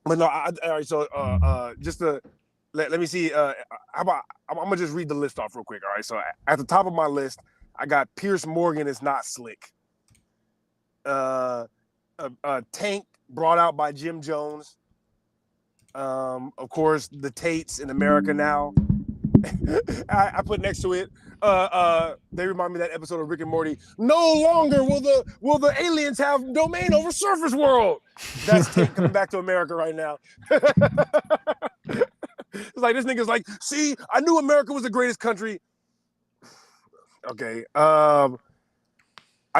But no, all right. So just to let me see. How about I'm gonna just read the list off real quick. All right. So at the top of my list, I got Piers Morgan is not slick. Tank brought out by Jim Jones. Of course, the Tates in America Now. I put next to it. They remind me of that episode of Rick and Morty. No longer will the aliens have domain over surface world. That's Tate coming back to America right now. It's like this nigga's like, see, I knew America was the greatest country. Okay. I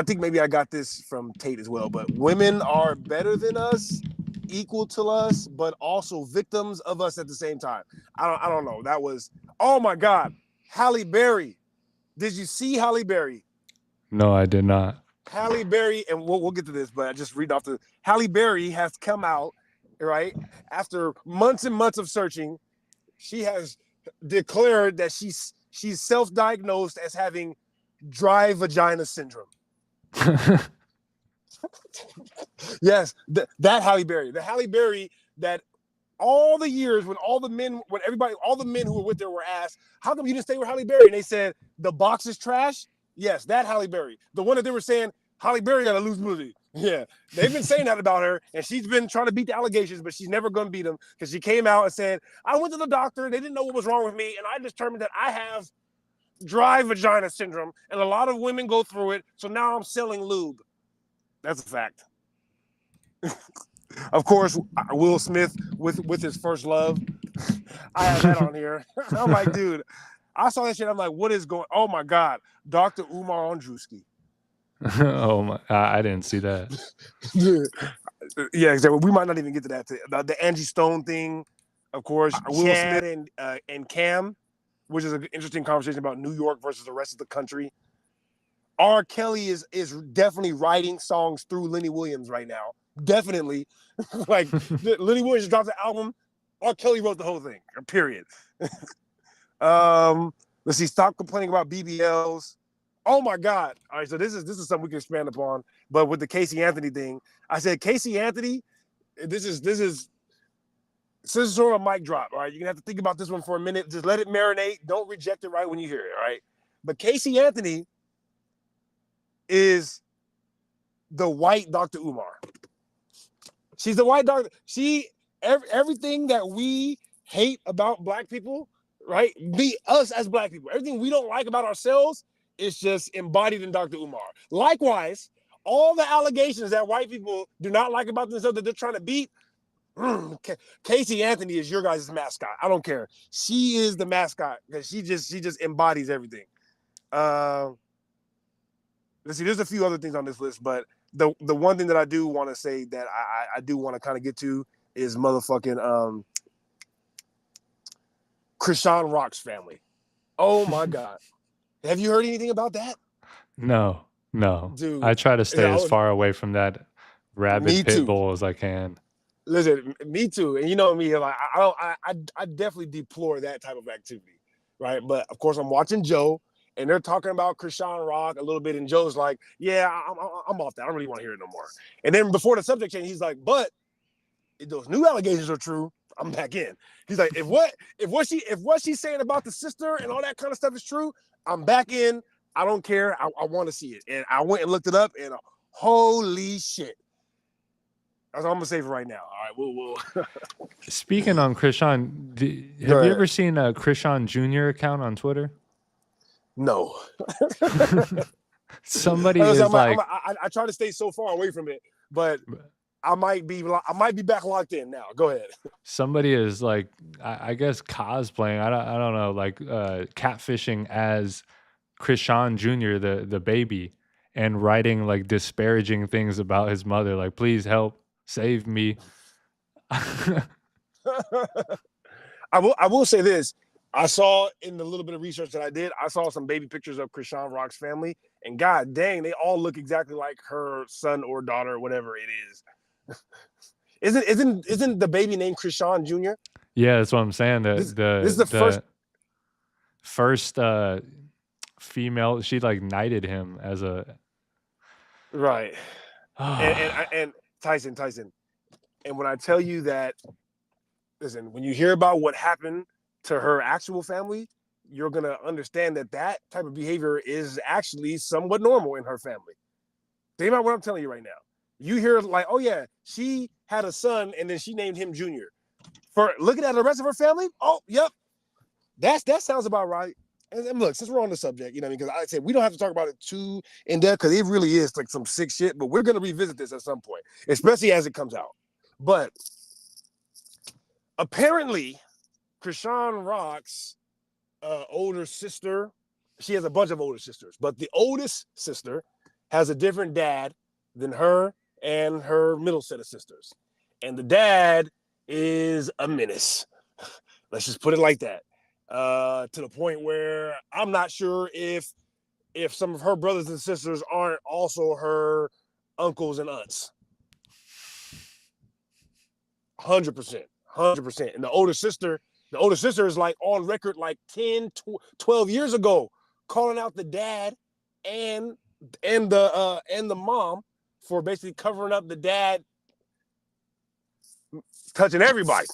think maybe I got this from Tate as well, but women are better than us, equal to us, but also victims of us at the same time. I don't know. That was, oh my God, Halle Berry. Did you see Halle Berry? No, I did not. Halle Berry, and we'll get to this, but I just read off the Halle Berry has come out, right? After months and months of searching, she has declared that she's self-diagnosed as having dry vagina syndrome. Yes, that Halle Berry, the Halle Berry that all the years when all the men who were with her were asked, how come you didn't stay with Halle Berry? And they said, the box is trash. Yes, that Halle Berry, the one that they were saying, Halle Berry got a loose booty. Yeah, they've been saying that about her, and she's been trying to beat the allegations, but she's never going to beat them because she came out and said, I went to the doctor, they didn't know what was wrong with me, and I determined that I have dry vagina syndrome, and a lot of women go through it, so now I'm selling lube. That's a fact. Of course, Will Smith with his first love. I have that on here. I'm like, dude, I saw that shit. I'm like, what is going? Oh my God, Dr. Umar Andrewski. Oh my! I didn't see that. Yeah, exactly. We might not even get to that. The Angie Stone thing, of course. Will Smith and Cam, which is an interesting conversation about New York versus the rest of the country. R. Kelly is definitely writing songs through Lenny Williams right now. Definitely. Like, Lenny Williams dropped the album. R. Kelly wrote the whole thing. Period. Let's see. Stop complaining about BBLs. Oh my God. All right, so this is something we can expand upon. But with the Casey Anthony thing, I said Casey Anthony, this is sort of a mic drop. All right. You're gonna have to think about this one for a minute. Just let it marinate. Don't reject it right when you hear it. All right. But Casey Anthony is the white Dr. Umar. She's the white doctor. Everything that we hate about black people, right? Us as black people, everything we don't like about ourselves is just embodied in Dr. Umar. Likewise, all the allegations that white people do not like about themselves that they're trying to beat, Casey Anthony is your guys' mascot. I don't care. She is the mascot because she just embodies everything. Let's see, there's a few other things on this list, but the one thing that I do want to say that I do want to kind of get to is motherfucking Chrisean Rock's family. Oh my God. Have you heard anything about that? No. Dude, I try to stay as far away from that rabid pit bull as I can. Listen, me too. And you know me, like I definitely deplore that type of activity, right? But of course, I'm watching Joe, and they're talking about Chrisean Rock a little bit, and Joe's like, "Yeah, I'm off that. I don't really want to hear it no more." And then before the subject change, he's like, "But if those new allegations are true, I'm back in." He's like, "If what she's saying about the sister and all that kind of stuff is true, I'm back in. I don't care. I want to see it." And I went and looked it up, and holy shit. That's what I'm gonna say for right now. All right, we'll. Speaking on Chrisean, have you ever seen a Chrisean Jr. account on Twitter? No. Somebody is like, I try to stay so far away from it, but I might be back locked in now. Go ahead. Somebody is like, I guess cosplaying. I don't know, like catfishing as Chrisean Jr., the baby, and writing like disparaging things about his mother, like, please help, save me. I will say this. I saw in the little bit of research that I did, I saw some baby pictures of Chrisean Rock's family, and god dang, they all look exactly like her son or daughter, or whatever it is. Isn't the baby named Chrisean Jr.? Yeah, that's what I'm saying. This is the first female. She like knighted him as a right. And Tyson. And when I tell you that, listen, when you hear about what happened to her actual family, you're going to understand that that type of behavior is actually somewhat normal in her family. Think about what I'm telling you right now. You hear like, oh yeah, she had a son and then she named him Junior. For looking at the rest of her family, oh, yep, that sounds about right. And look, since we're on the subject, you know, because I said we don't have to talk about it too in depth because it really is like some sick shit, but we're going to revisit this at some point, especially as it comes out. But apparently, Chrisean Rock's older sister, she has a bunch of older sisters, but the oldest sister has a different dad than her and her middle set of sisters. And the dad is a menace. Let's just put it like that. To the point where I'm not sure if some of her brothers and sisters aren't also her uncles and aunts. 100%. 100%. And the older sister is like on record like 10, 12 years ago calling out the dad and the mom for basically covering up the dad touching everybody.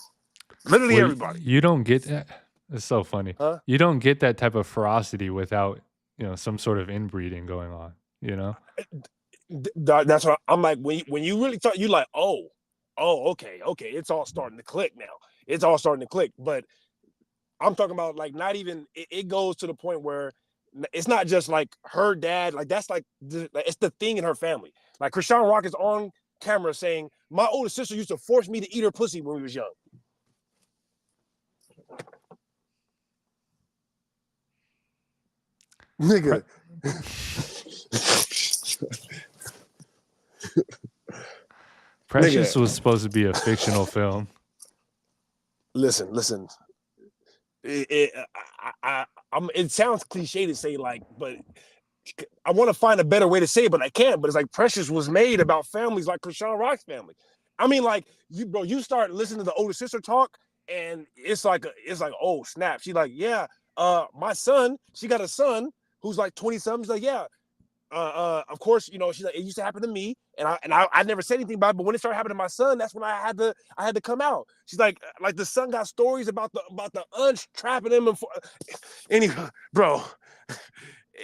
Literally everybody. You don't get that. It's so funny. Huh? You don't get that type of ferocity without, some sort of inbreeding going on, That's what I'm like. When you really talk, you like, oh, okay. It's all starting to click now. It's all starting to click. But I'm talking about like not even, it goes to the point where it's not just like her dad. Like that's like, it's the thing in her family. Like Chrisean Rock is on camera saying, my older sister used to force me to eat her pussy when we was young. Nigga. Precious was supposed to be a fictional film. Listen. It sounds cliche to say like, but I want to find a better way to say it, but I can't. But it's like Precious was made about families like Chrisean Rock's family. I mean, like you start listening to the older sister talk, and it's like oh snap. She's like, yeah, my son. She got a son who's like 20-something. She's like, yeah. Of course, she's like, it used to happen to me, and I never said anything about it, but when it started happening to my son, that's when I had to come out. She's like the son got stories about the aunts trapping him anyway, bro.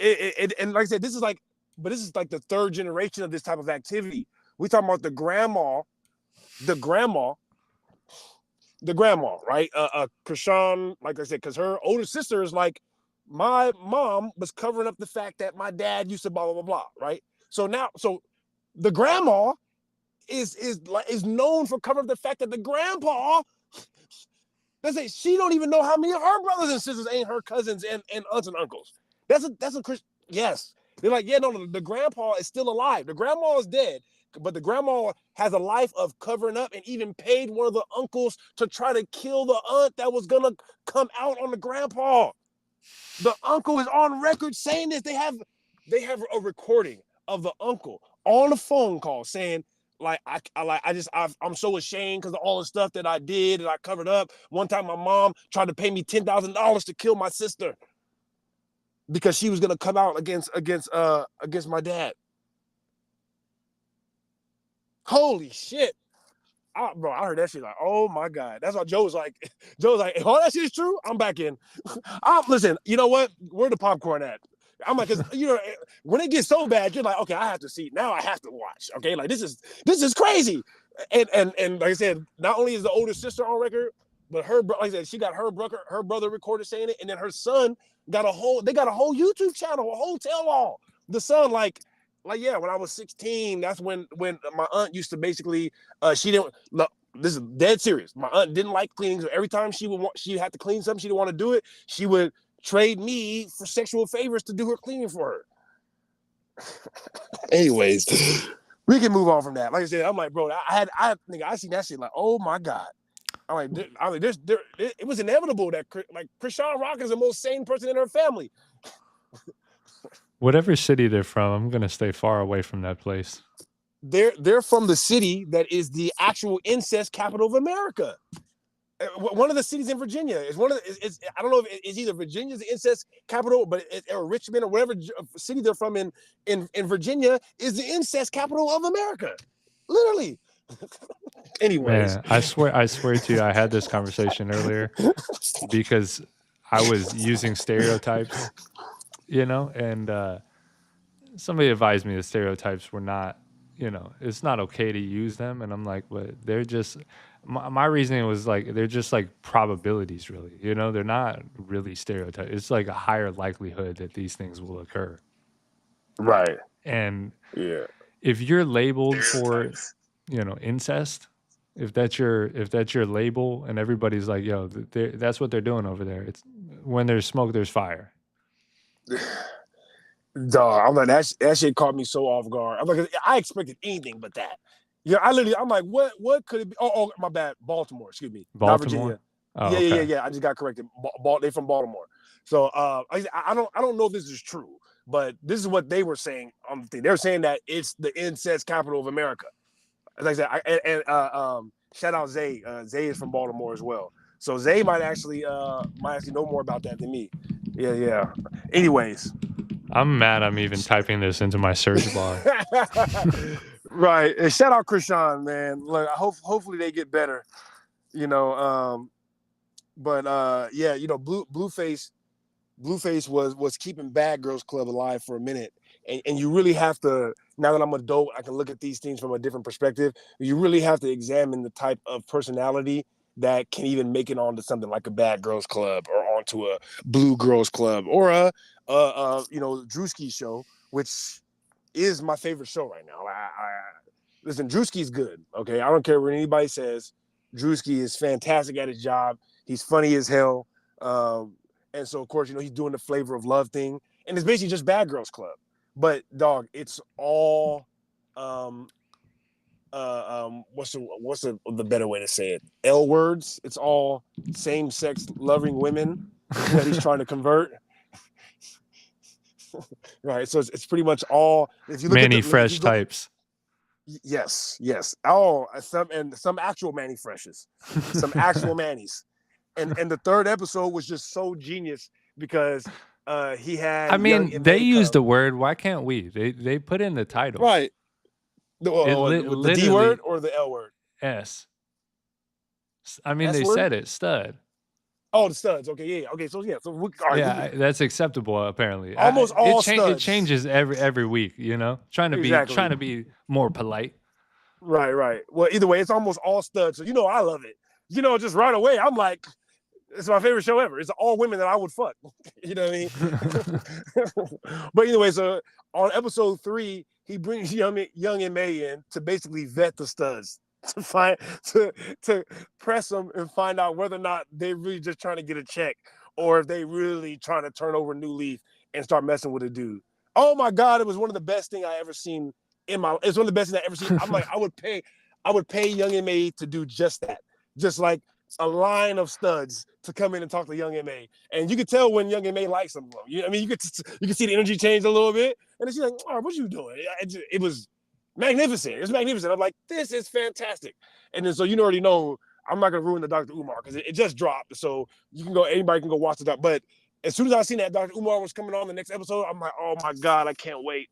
And like I said, this is like the third generation of this type of activity. We talking about the grandma, right? Chrisean, like I said, because her older sister is like, my mom was covering up the fact that my dad used to blah, blah, blah, blah, right? So the grandma is known for covering up the fact that the grandpa, let's say she don't even know how many of her brothers and sisters ain't her cousins and aunts and uncles. That's a Christian, yes. They're like, yeah, no, the grandpa is still alive. The grandma is dead, but the grandma has a life of covering up and even paid one of the uncles to try to kill the aunt that was gonna come out on the grandpa. The uncle is on record saying this. They have a recording of the uncle on a phone call saying, like, I'm so ashamed because of all the stuff that I did and I covered up. One time my mom tried to pay me $10,000 to kill my sister because she was gonna come out against my dad. Holy shit. Bro, I heard that shit like, oh my God. That's why Joe's like, if all that shit is true, I'm back in. Listen, you know what? Where the popcorn at? I'm like, because when it gets so bad, you're like, okay, I have to see. Now I have to watch. Okay, like this is crazy. And like I said, not only is the older sister on record, but like I said, she got her brother recorded saying it, and then her son got a whole YouTube channel, a whole tell-all. The son yeah, when I was 16, that's when my aunt used to basically, she didn't, look, this is dead serious. My aunt didn't like cleaning, so every time she had to clean something, she didn't want to do it, she would trade me for sexual favors to do her cleaning for her. Anyways, we can move on from that. Like I said, I'm like, bro, I seen that shit like, oh my God. I'm like, it was inevitable that like Chrisean Rock is the most sane person in her family. Whatever city they're from, I'm gonna stay far away from that place. They're from the city that is the actual incest capital of America. One of the cities in Virginia is I don't know if it's either Virginia's the incest capital, but or Richmond or whatever city they're from in Virginia is the incest capital of America. Literally. Anyways, Man, I swear to you, I had this conversation earlier because I was using stereotypes, and somebody advised me that stereotypes were not, it's not okay to use them. And I'm like, but they're just, my reasoning was like, they're just like probabilities, really. They're not really stereotypes. It's like a higher likelihood that these things will occur. right? And Yeah, if you're labeled for, incest, if that's your label, and everybody's like, yo, that's what they're doing over there. It's when there's smoke, there's fire. dog. I'm like that shit caught me so off guard. I'm like, I expected anything but that. Yeah, I'm like, what could it be? Oh, my bad. Baltimore, excuse me, not Virginia. Baltimore. Oh, Yeah. okay. I just got corrected. They from Baltimore. So I don't know if this is true, but this is what they were saying on the thing. They're saying that it's the incest capital of America. As I said, shout out Zay. Zay is from Baltimore as well. So Zay might actually know more about that than me. Yeah. Anyways, I'm mad I'm even typing this into my search bar. right. And shout out Chrisean, man. Look, hopefully they get better. But Blueface was keeping Bad Girls Club alive for a minute. And you really have to, now that I'm an adult, I can look at these things from a different perspective. You really have to examine the type of personality that can even make it onto something like a Bad Girls Club or onto a Blue Girls Club or a Drewski show, which is my favorite show right now. Listen, Drewski's good. Okay, I don't care what anybody says. Drewski is fantastic at his job. He's funny as hell. And so, of course, he's doing the Flavor of Love thing. And it's basically just Bad Girls Club. But, dog, it's all what's the better way to say it? L words. It's all same-sex loving women that he's trying to convert. Right. So it's pretty much all. If you look Manny at Fresh types. Yes. Oh, some actual Manny Freshes, some actual Mannies. And the third episode was just so genius because he had. I mean, they used the word. Why can't we? They put in the title. Right. The D word or the L word? S. I mean, S they word? said it. Stud. Oh, the studs. Okay, yeah. Okay, so yeah. So that's acceptable apparently. Almost all studs. It changes every week. Trying to be more polite. Right. Well, either way, it's almost all studs. So I love it. Just right away, I'm like, it's my favorite show ever. It's all women that I would fuck. You know what I mean? But anyway, so on episode 3, he brings young M.A. in to basically vet the studs, to press them and find out whether or not they're really just trying to get a check or if they really trying to turn over a new leaf and start messing with a dude. Oh my God, it was one of the best things I ever seen it's one of the best things I ever seen. I'm like, I would pay young M.A. to do just that. Just like a line of studs to come in and talk to young M.A. And you could tell when young M.A. likes them. You could see the energy change a little bit. And then she's like, oh, what you doing? It was magnificent. It was magnificent. I'm like, this is fantastic. And then so you already know I'm not gonna ruin the Dr. Umar because it just dropped. So anybody can go watch the doc. But as soon as I seen that Dr. Umar was coming on the next episode, I'm like, oh my God, I can't wait.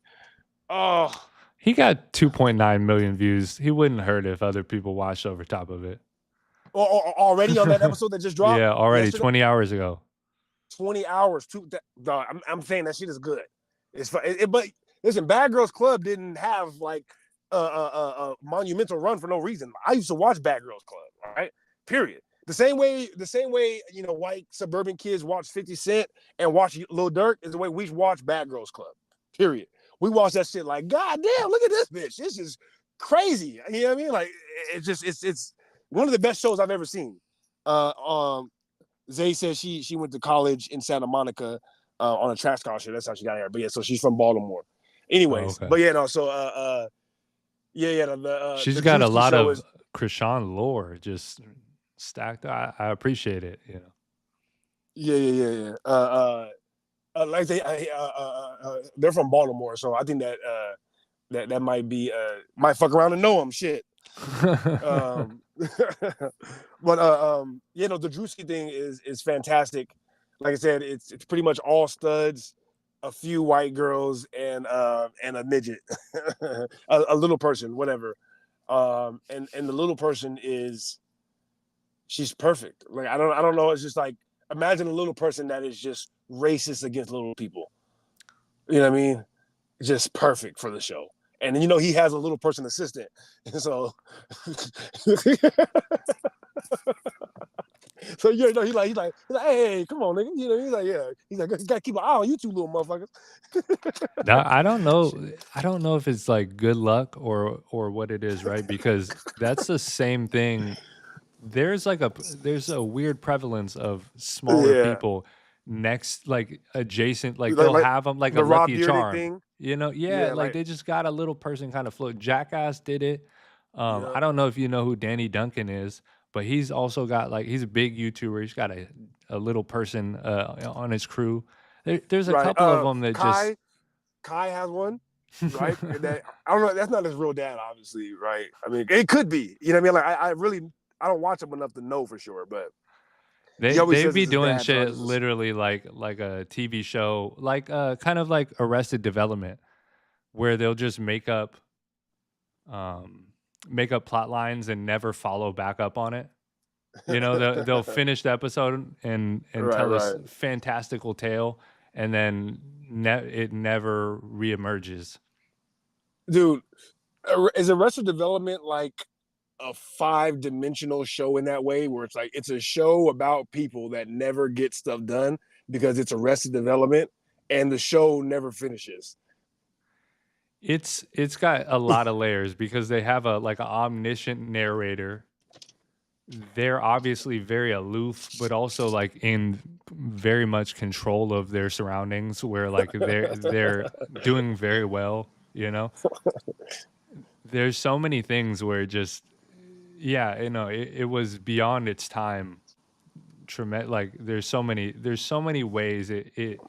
Oh, he got 2.9 million views. He wouldn't hurt if other people watched over top of it. Already on that episode that just dropped? Yeah, already yesterday? 20 hours ago. 20 hours. I'm saying that shit is good. It's but listen, Bad Girls Club didn't have like a monumental run for no reason. I used to watch Bad Girls Club, right? Period. The same way, white suburban kids watch 50 Cent and watch Lil Durk is the way we watch Bad Girls Club. Period. We watch that shit like, God damn, look at this bitch. This is crazy. You know what I mean? Like, it's one of the best shows I've ever seen. Zay says she went to college in Santa Monica on a track scholarship. That's how she got here. But yeah, so she's from Baltimore. Anyways, okay. But yeah, no. So she's got a lot of Chrisean lore just stacked. I appreciate it. Yeah. Like they're from Baltimore, so I think that might be might fuck around and know them. Shit. But the Drewski thing is fantastic. Like I said, it's pretty much all studs, a few white girls, and a midget, a little person, whatever. And the little person she's perfect. Like I don't know. It's just like imagine a little person that is just racist against little people. You know what I mean? Just perfect for the show. And he has a little person assistant, and so so he's like, hey, come on, nigga. He's like, yeah. He's like, gotta keep an eye on you two little motherfuckers. Now, I don't know. I don't know if it's like good luck or what it is, right? Because that's the same thing. There's a weird prevalence of smaller Yeah, people next, like adjacent, like like they'll like have them like a the Rob Lucky Bearded Charm, thing. yeah, Yeah, like like they just got a little person kind of float. Jackass did it. yeah, I don't know if you know who Danny Duncan is, but he's also got like he's a big YouTuber. He's got a little person on his crew. There's a right. couple of them that just Kai has one, right? That I don't know. That's not his real dad, obviously, right? I mean, it could be. You know what I mean? Like I really I don't watch him enough to know for sure, but he always They says be it's his doing dad. So I shit just literally like a TV show, like kind of like Arrested Development, where they'll just um make up plot lines and never follow back up on it. They'll finish the episode and right, tell this right, fantastical tale, and then it never reemerges. dude. Is Arrested Development like a 5-dimensional show in that way, where it's like it's a show about people that never get stuff done because it's Arrested Development, and the show never finishes. It's got a lot of layers because they have a like an omniscient narrator. They're obviously very aloof, but also like in very much control of their surroundings, where like they're doing very well. There's so many things where just yeah, it was beyond its time. Like there's so many ways it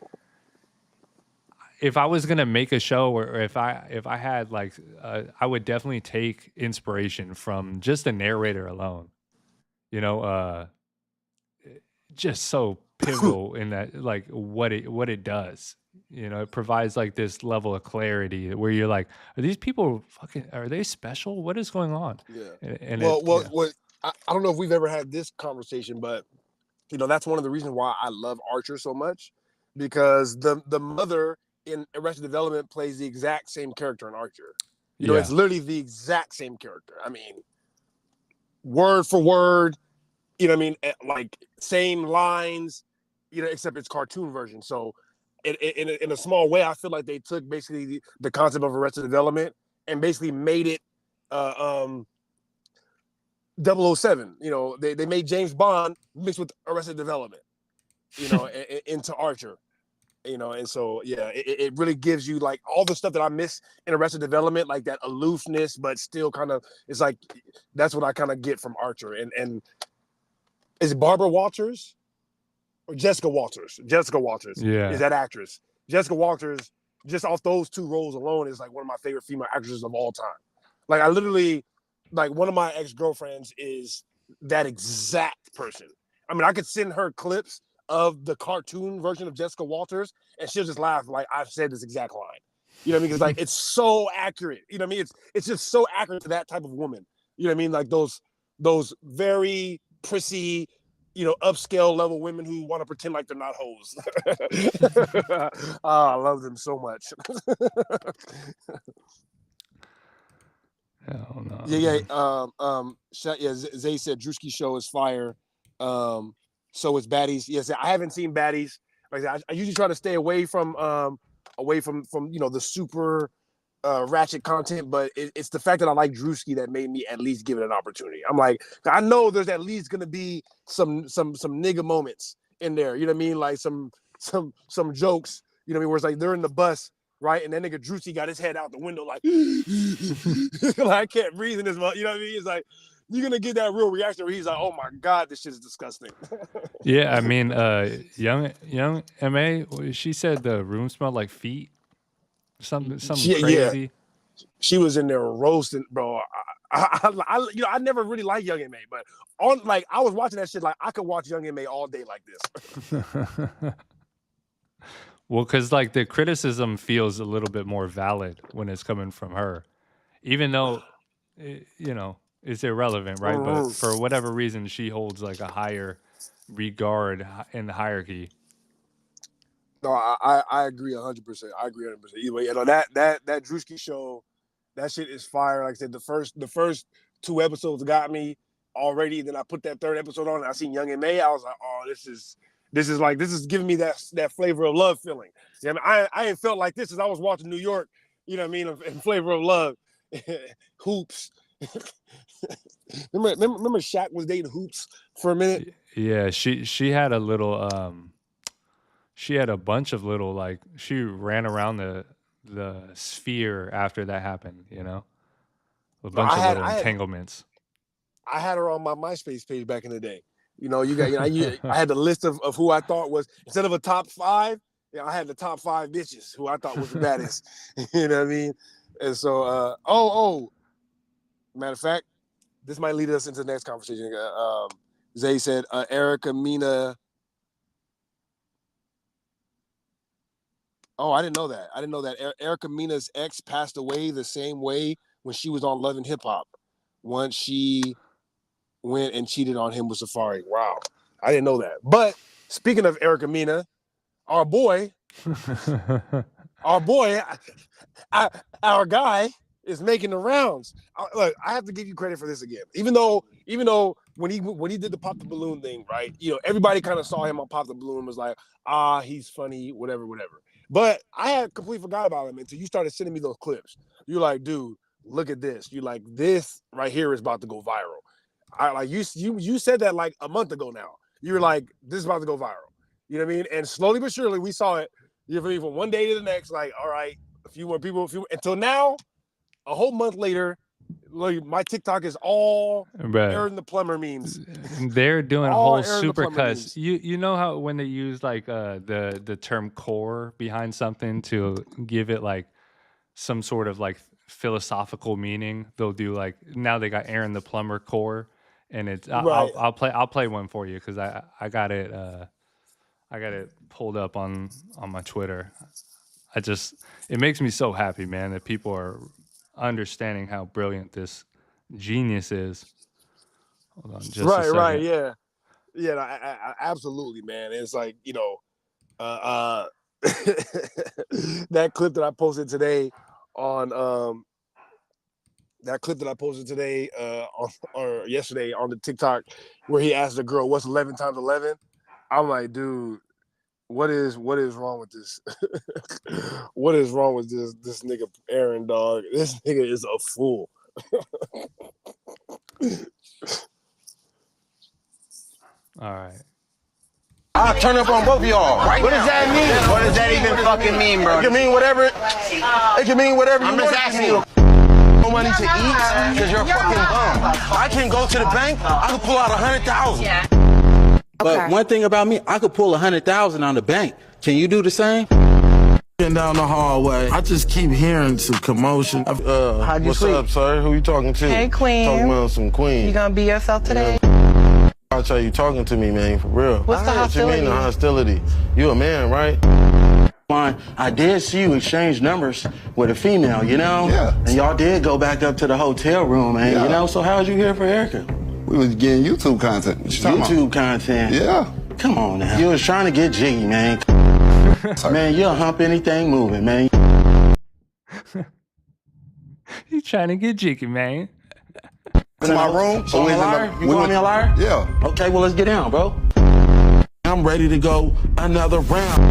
if I was gonna make a show, or if I had like I would definitely take inspiration from just the narrator alone. You know, just so pivotal in that, like what it does. It provides like this level of clarity where you're like, are these people fucking? Are they special? What is going on? Yeah. And it, Well, yeah, what I don't know if we've ever had this conversation, but that's one of the reasons why I love Archer so much, because the mother in Arrested Development plays the exact same character in Archer. It's yeah, literally the exact same character. I mean, word for word. I mean, like same lines. Except it's cartoon version. So, in a small way, I feel like they took basically the concept of Arrested Development and basically made it uh, um 007. They made James Bond mixed with Arrested Development, into Archer. And so yeah, it really gives you like all the stuff that I miss in Arrested Development, like that aloofness, but still kind of it's like that's what I kind of get from Archer. And is it Barbara Walters or Jessica Walters? Jessica Walters is yeah. that actress. Jessica Walters, just off those two roles alone, is like one of my favorite female actresses of all time. Like I literally, like one of my ex-girlfriends is that exact person. I mean, I could send her clips of the cartoon version of Jessica Walters, and she'll just laugh like I've said this exact line. You know what I mean? Because like it's so accurate. You know what I mean? It's just so accurate to that type of woman. You know what I mean? Like those very prissy, upscale level women who want to pretend like they're not hoes. I love them so much. Hell no, Yeah, man. yeah. Zay said Drewski show is fire. So is Baddies. Yes, I haven't seen Baddies. Like I usually try to stay away from the super ratchet content, but it's the fact that I like Drewski that made me at least give it an opportunity. I'm like, I know there's at least gonna be some nigga moments in there. You know what I mean? Like some jokes. You know what I mean? Where it's like they're in the bus, right? And that nigga Drewski got his head out the window like, like I can't breathe in this. You know what I mean? It's like you're gonna get that real reaction where he's like, "Oh my god, this shit is disgusting." Yeah, I mean, young Ma, she said the room smelled like feet. Something Yeah, crazy. she was in there roasting, bro. I never really liked Young M.A, but I was watching that shit like I could watch Young M.A all day like this. Well, because like the criticism feels a little bit more valid when it's coming from her, even though you know, it's irrelevant, right? But Mhm. for whatever reason, she holds like a higher regard in the hierarchy. No, I agree 100%. I agree 100%. Either way, that Drewski show, that shit is fire. Like I said, the first 2 episodes got me already. Then I put that third episode on, and I seen Young and May. I was like, oh, this is giving me that flavor of love feeling. Yeah, I ain't felt like this since I was watching New York. You know what I mean? And Flavor of Love, Hoops. remember Shaq was dating Hoops for a minute. Yeah, she had a little she had a bunch of little, like, she ran around the sphere after that happened, you know? A bunch of little entanglements. I had her on my MySpace page back in the day. You know, I had the list of who I thought was, instead of a top 5, I had the top 5 bitches who I thought was the baddest. You know what I mean? And so, matter of fact, this might lead us into the next conversation. Zay said, Erica Mina. Oh, I didn't know that. Erica Mina's ex passed away the same way when she was on Love and Hip Hop. Once she went and cheated on him with Safari. Wow. I didn't know that. But speaking of Erica Mina, our boy, our guy is making the rounds. Look, I have to give you credit for this again. Even though when he did the Pop the Balloon thing, right? You know, everybody kind of saw him on Pop the Balloon and was like, he's funny, whatever. But I had completely forgot about him until you started sending me those clips. You're like, dude, look at this. You're like, this right here is about to go viral. You said that like a month ago now. You were like, this is about to go viral. You know what I mean? And slowly but surely we saw it. You know, from one day to the next, like, all right, a few more people, until now, a whole month later, like, my TikTok is all Aaron the Plumber memes. They're doing whole super cuts. You know how when they use like the term core behind something to give it like some sort of like philosophical meaning, they'll do like, now they got Aaron the Plumber core, and it's right. I'll play one for you because I got it pulled up on my Twitter. It makes me so happy, man, that people are understanding how brilliant this genius is. Hold on, just a second. Right, yeah, I absolutely, man. It's like, you know, that clip that I posted today on or yesterday on the TikTok, where he asked the girl, "What's 11 times 11?" I'm like, dude, what is wrong with this? What is wrong with this nigga Aaron, dog? This nigga is a fool. All right. I'll turn up on both of y'all. Right, what does that mean? What does that even fucking mean, bro? It can mean whatever. It can mean whatever. I'm just asking you. No money to eat because you're a fucking bum. I can go to the bank. I can pull out 100,000. Yeah. But one thing about me, I could pull 100,000 on the bank. Can you do the same? Down the hallway, I just keep hearing some commotion. What's up, sir? Who you talking to? Hey, Queen. Talking about some Queen. You gonna be yourself today? I'll tell you talking to me, man, for real. What's the hostility? What you mean the hostility? You a man, right? Fine. I did see you exchange numbers with a female, you know? Yeah. And y'all did go back up to the hotel room, man, you know? So how'd you hear for Erica? We was getting YouTube content. YouTube content? Yeah. Come on now. You was trying to get jiggy, man. Man, you'll hump anything moving, man. You trying to get jiggy, man. In my room. So I'm a liar? You want me a liar? Yeah. Okay, well, let's get down, bro. I'm ready to go another round.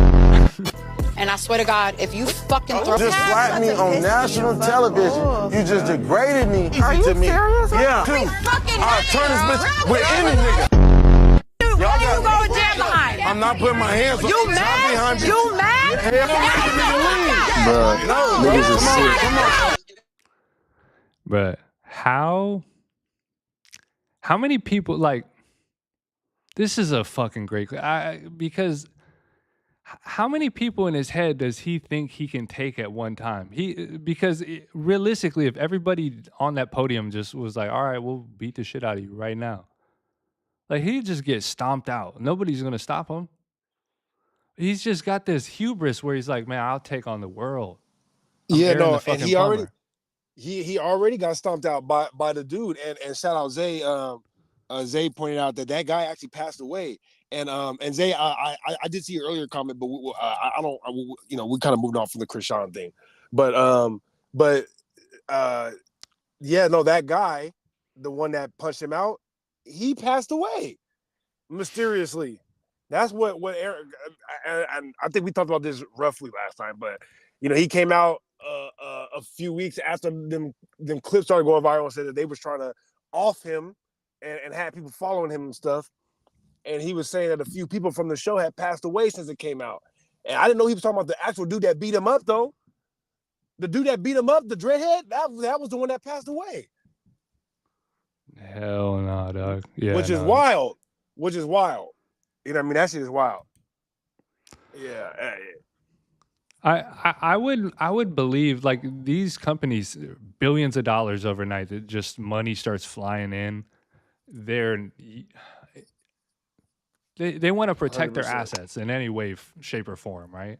And I swear to God, if you fucking throw... Just flat me on national television. You just degraded me. Are you serious? Yeah. I'll turn this bitch with any nigga. Dude, what are you going jail behind? I'm not putting my hands on you. Mad? You mad? Bruh, no, niggas is sick. Come on. But how many people, like, this is a fucking great, because how many people in his head does he think he can take at one time? Realistically, if everybody on that podium just was like, all right, we'll beat the shit out of you right now, like, he'd just get stomped out. Nobody's gonna stop him. He's just got this hubris where he's like, man, I'll take on the world. I'm Aaron the fucking plumber. he already got stomped out by the dude. And shout out Zay. Zay pointed out that guy actually passed away. And Zay, I did see your earlier comment, but I don't, we kind of moved on from the Chrisean thing, but yeah, no, that guy, the one that punched him out, he passed away mysteriously. That's what Eric, and I think we talked about this roughly last time, but he came out a few weeks after them clips started going viral and said that they was trying to off him and had people following him and stuff. And he was saying that a few people from the show had passed away since it came out. And I didn't know he was talking about the actual dude that beat him up, though. The dude that beat him up, the dreadhead, that was the one that passed away. Hell no, dog. Yeah, Which is wild. Which is wild. You know what I mean? That shit is wild. Yeah. I would believe like these companies, billions of dollars overnight, that just money starts flying in. They want to protect 100%. Their assets in any way, shape, or form, right?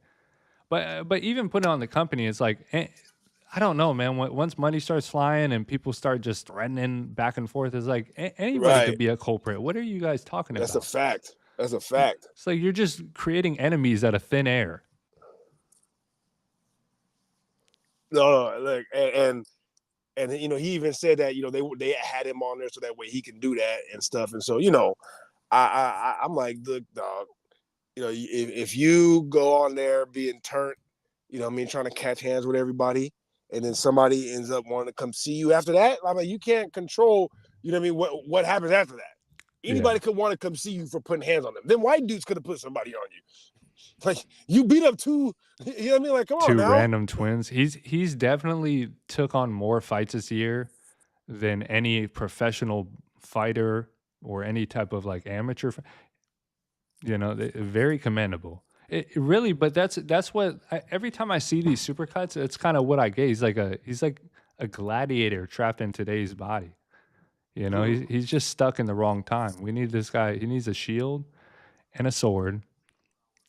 But even putting it on the company, it's like, I don't know, man. Once money starts flying and people start just threatening back and forth, it's like anybody could be a culprit. What are you guys talking about? That's a fact. That's a fact. It's like you're just creating enemies out of thin air. No, look, and he even said that they had him on there so that way he can do that and stuff. And so I'm like, look, dog, if you go on there being turned, trying to catch hands with everybody, and then somebody ends up wanting to come see you after that, I mean, you can't control, what happens after that. Anybody could want to come see you for putting hands on them. Then white dudes could have put somebody on you. Like, you beat up two, you know what I mean? Like, come on, two now. Random twins. He's definitely took on more fights this year than any professional fighter or any type of like amateur. Very commendable. It really, but that's what every time I see these supercuts, it's kind of what I get. He's like a gladiator trapped in today's body. He's just stuck in the wrong time. We need this guy. He needs a shield and a sword.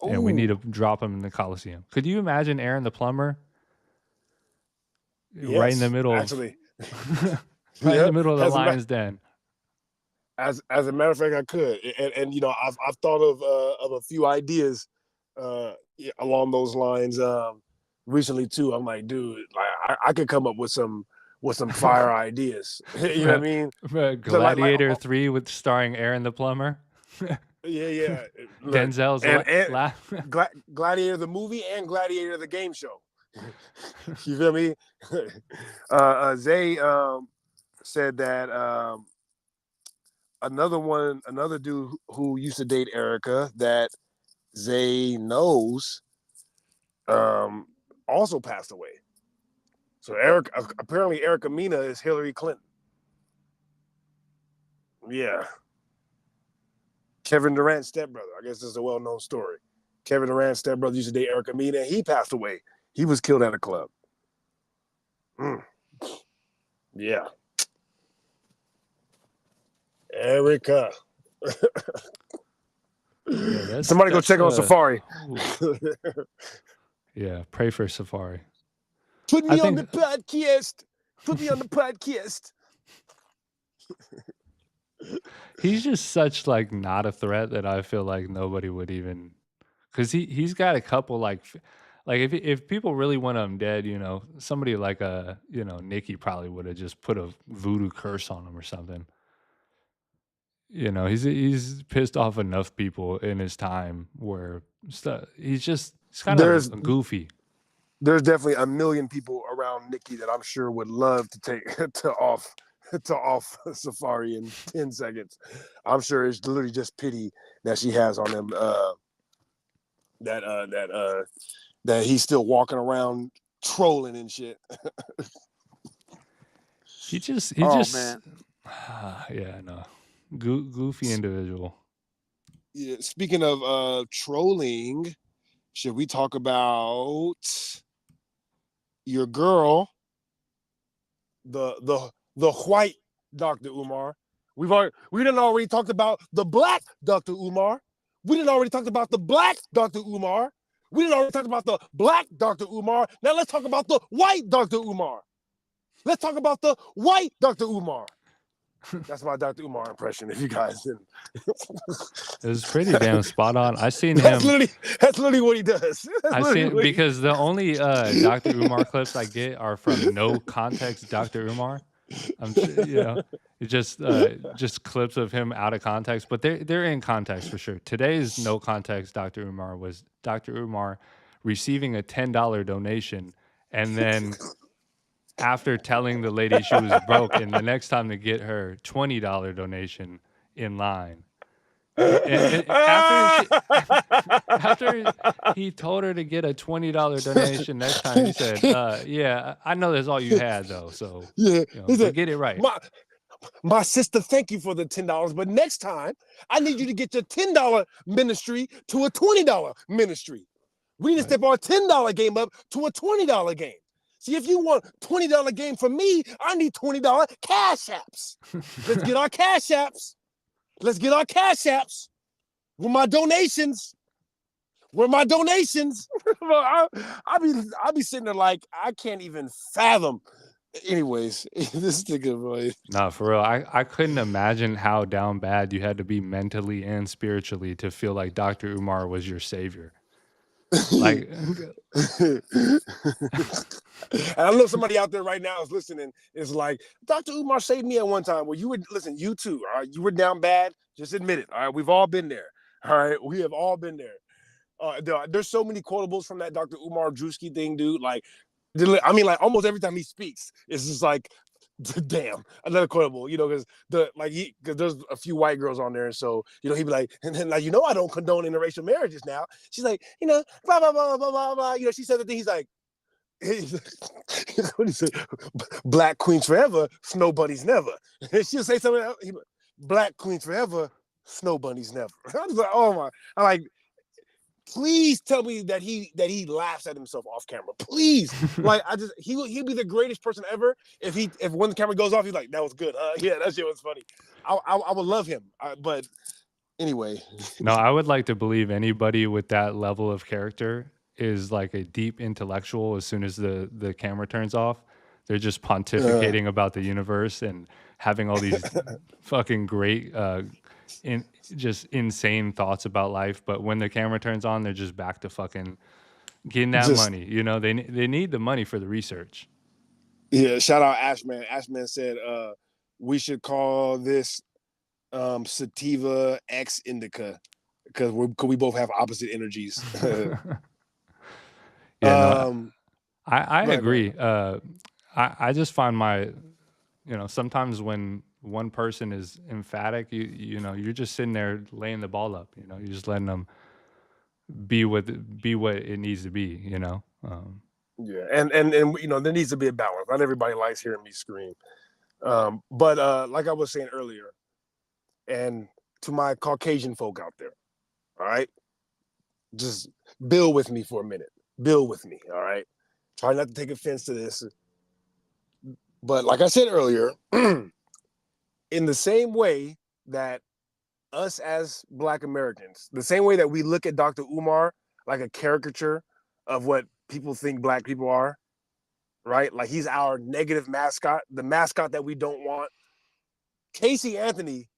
And we need to drop him in the Coliseum. Could you imagine Aaron the Plumber? Yes, right in the middle. Actually. In the middle of the lion's den. As a matter of fact, I could. And I've thought of a few ideas along those lines recently too. I'm like, dude, like I could come up with some fire ideas. You know what I mean? Gladiator 3 with starring Aaron the Plumber. Yeah. Look, Denzel's Gladiator the movie and Gladiator the game show. You feel me? Zay said that another dude who used to date Erica that Zay knows also passed away. So apparently Erica Mena is Hillary Clinton. Yeah. Kevin Durant's stepbrother. I guess this is a well-known story. Kevin Durant's stepbrother used to date Erica Mena, and he passed away. He was killed at a club. Yeah. Erica. Somebody go check on Safari. Yeah, pray for Safari. Put me on the podcast. Put me on the podcast. He's just such like not a threat that I feel like nobody would even, because he's got a couple like if people really want him dead, somebody like Nikki probably would have just put a voodoo curse on him or something. He's pissed off enough people in his time where he's kind of goofy. There's definitely a million people around Nikki that I'm sure would love to take to off Safari in 10 seconds. I'm sure it's literally just pity that she has on him. That he's still walking around trolling and shit. He just man. Yeah, no. Goofy individual. Yeah, speaking of trolling, should we talk about your girl, the white Dr. Umar? We done already talked about the black Dr. Umar. We done already talked about the black Dr. Umar. We done already talked about the black Dr. Umar. Now let's talk about the white Dr. Umar. Let's talk about the white Dr. Umar. That's my Dr. Umar impression, if you guys didn't. It was pretty damn spot on. I seen him. That's literally what he does. I seen because the only Dr. Umar clips I get are from no context Dr. Umar. I'm it's just clips of him out of context, but they're in context for sure. Today's no context Dr. Umar was Dr. Umar receiving a $10 donation, and then after telling the lady she was broke, and the next time to get her $20 donation in line. And after he told her to get a $20 donation next time, he said, yeah, I know that's all you had though, so yeah, get it right. My sister, thank you for the $10, but next time I need you to get your $10 ministry to a $20 ministry. We need to step our $10 game up to a $20 game. See, if you want $20 game from me, I need $20 cash apps. Let's get our cash apps. Let's get our cash apps. Where my donations? Where my donations? I'll be sitting there like I can't even fathom. Anyways, this nigga, boy. Nah, for real. I couldn't imagine how down bad you had to be mentally and spiritually to feel like Dr. Umar was your savior. Like, and I know somebody out there right now is listening. Is like, Dr. Umar saved me at one time. Well, you would listen. You too. All right, you were down bad. Just admit it. All right, we've all been there. All right, we have all been there. There's so many quotables from that Dr. Umar Drewski thing, dude. Like, I mean, like almost every time he speaks, it's just like, damn, another quotable, because there's a few white girls on there, and so he'd be like, and then like, I don't condone interracial marriages now. She's like, blah blah blah blah blah blah. She said the thing. He's like, what do you say? Black queens forever, snow bunnies never. And she'll say something else. Black queens forever, snow bunnies never. I was like, oh my! I'm like, please tell me that he laughs at himself off camera. Please, like he'd be the greatest person ever if when the camera goes off, he's like, that was good. Yeah, that shit was funny. I would love him, but anyway. No, I would like to believe anybody with that level of character is like a deep intellectual. As soon as the camera turns off, they're just pontificating about the universe and having all these fucking great just insane thoughts about life, but when the camera turns on, they're just back to fucking getting that money. They need the money for the research. Yeah, shout out Ashman. Ashman said we should call this sativa X indica because we both have opposite energies. I agree. I just find sometimes when one person is emphatic, you're just sitting there laying the ball up. You're just letting them be what it needs to be. Yeah, and there needs to be a balance. Not everybody likes hearing me scream, but like I was saying earlier, and to my Caucasian folk out there, all right, just build with me for a minute. Build with me, all right. Try not to take offense to this, but like I said earlier. In the same way that us as Black Americans, the same way that we look at Dr. Umar like a caricature of what people think Black people are, right? Like he's our negative mascot, the mascot that we don't want. Casey Anthony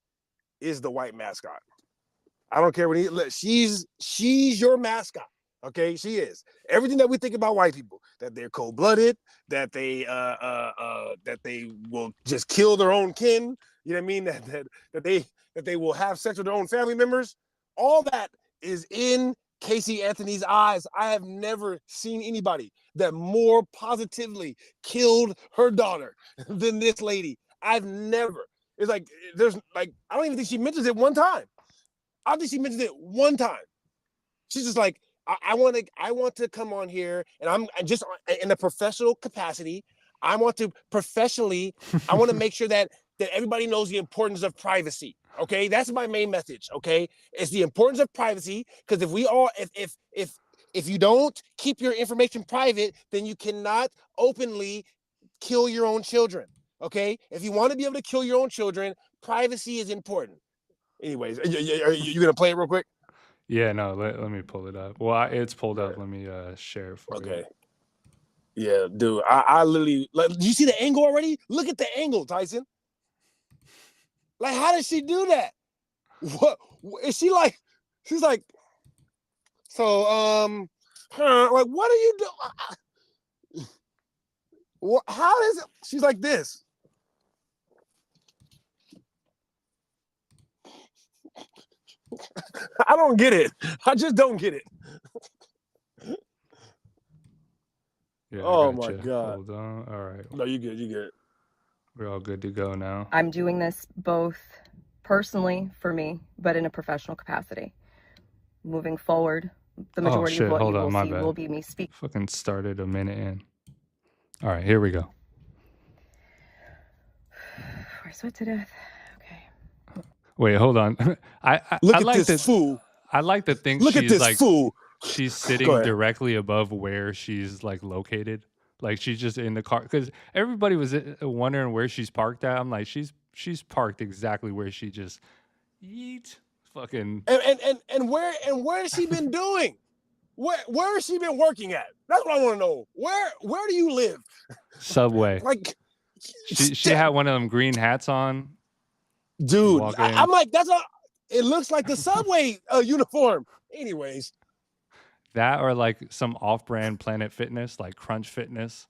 is the white mascot. I don't care what she's your mascot. Okay, she is. Everything that we think about white people, that they're cold-blooded, that they will just kill their own kin. You know what I mean? That they will have sex with their own family members. All that is in Casey Anthony's eyes. I have never seen anybody that more positively killed her daughter than this lady. I've never. It's like I don't even think she mentions it one time. I don't think she mentions it one time. She's just like, I want to come on here, and I'm just in a professional capacity. I want to make sure that everybody knows the importance of privacy. Okay, that's my main message. Okay, it's the importance of privacy, because if you don't keep your information private, then you cannot openly kill your own children. Okay, if you want to be able to kill your own children, privacy is important. Anyways, are you gonna play it real quick? Yeah, no, let me pull it up. Well, it's pulled up. Let me share it for you. Okay. Yeah, dude. I literally like. Do you see the angle already? Look at the angle, Tyson. Like, how did she do that? What is she like? She's like, so like, what are you doing? What? How is it? She's like this. I don't get it. I just don't get it. Yeah, Oh I my gotcha. God. Hold on. All right. No, you good. You good. We're all good to go now. I'm doing this both personally for me, but in a professional capacity. Moving forward, the majority of what you will see will be me speak. Fucking started a minute in. All right, here we go. I sweat to death. Okay. Wait, hold on. I Look I at like this fool. I like to think Look at she's this like fool. she's sitting directly above where she's like located. Like she's just in the car because everybody was wondering where she's parked at. I'm like, she's parked exactly where she just yeet fucking. And where has she been doing? Where has she been working at? That's what I want to know. Where do you live? Subway. Like she had one of them green hats on. Dude, I'm like, it looks like the Subway uniform. Anyways. That or like some off-brand Planet Fitness, like Crunch Fitness.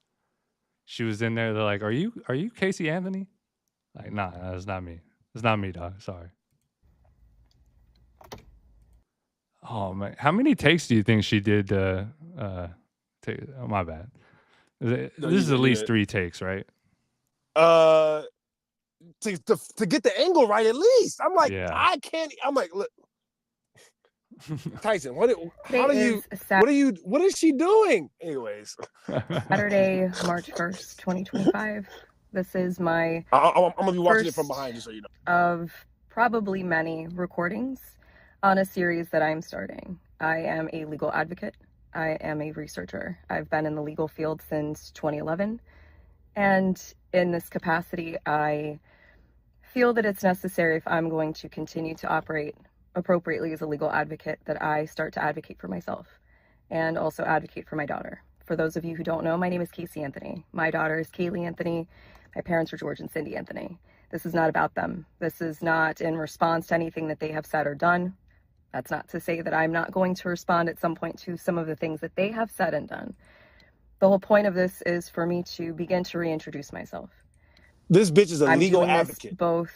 She was in there. They're like, "Are you Casey Anthony?" Like, nah, that's not me. It's not me, dog. Sorry. Oh man, how many takes do you think she did? Oh, my bad. This is at least 3 takes, right? To get the angle right, at least. I'm like, yeah. I can't. I'm like, look. Tyson, what is she doing? Anyways. Saturday, March 1st, 2025. This is my I'm gonna be watching it from behind, just so you know. Of probably many recordings on a series that I'm starting. I am a legal advocate. I am a researcher. I've been in the legal field since 2011. And in this capacity, I feel that it's necessary, if I'm going to continue to operate appropriately as a legal advocate, that I start to advocate for myself and also advocate for my daughter. For those of you who don't know, my name is Casey Anthony. My daughter is Kaylee Anthony. My parents are George and Cindy Anthony. This is not about them. This is not in response to anything that they have said or done. That's not to say that I'm not going to respond at some point to some of the things that they have said and done. The whole point of this is for me to begin to reintroduce myself. This bitch is a legal advocate. Both.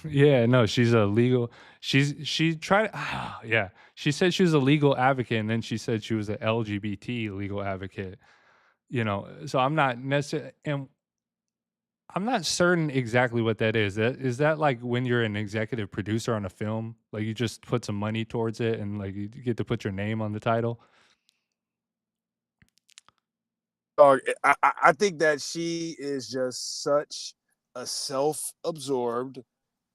Yeah, no, she's a legal. She tried. Yeah, she said she was a legal advocate, and then she said she was an LGBT legal advocate. You know, so I'm not necessarily, and I'm not certain exactly what that is. Is that like when you're an executive producer on a film, like you just put some money towards it, and like you get to put your name on the title? I think that she is just such a self-absorbed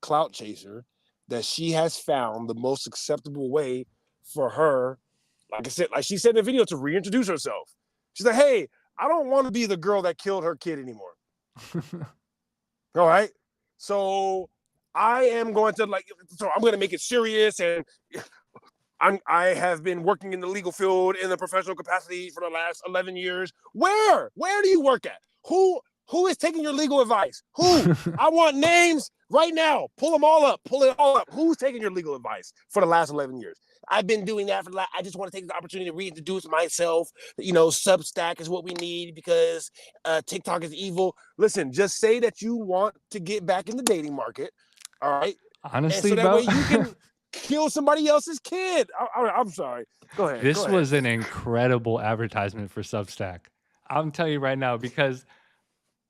clout chaser that she has found the most acceptable way for her, like I said, like she said in the video, to reintroduce herself. She's like, hey, I don't want to be the girl that killed her kid anymore. All right. So I am going to I'm going to make it serious, and I have been working in the legal field in the professional capacity for the last 11 years. Where do you work at? Who is taking your legal advice? Who? I want names right now. Pull them all up. Pull it all up. Who's taking your legal advice for the last 11 years? I've been doing that for I just want to take the opportunity to reintroduce myself. You know, Substack is what we need because TikTok is evil. Listen, just say that you want to get back in the dating market. All right. Honestly, and so that way you can kill somebody else's kid. I'm sorry. Go ahead. This was an incredible advertisement for Substack. I'm telling you right now, because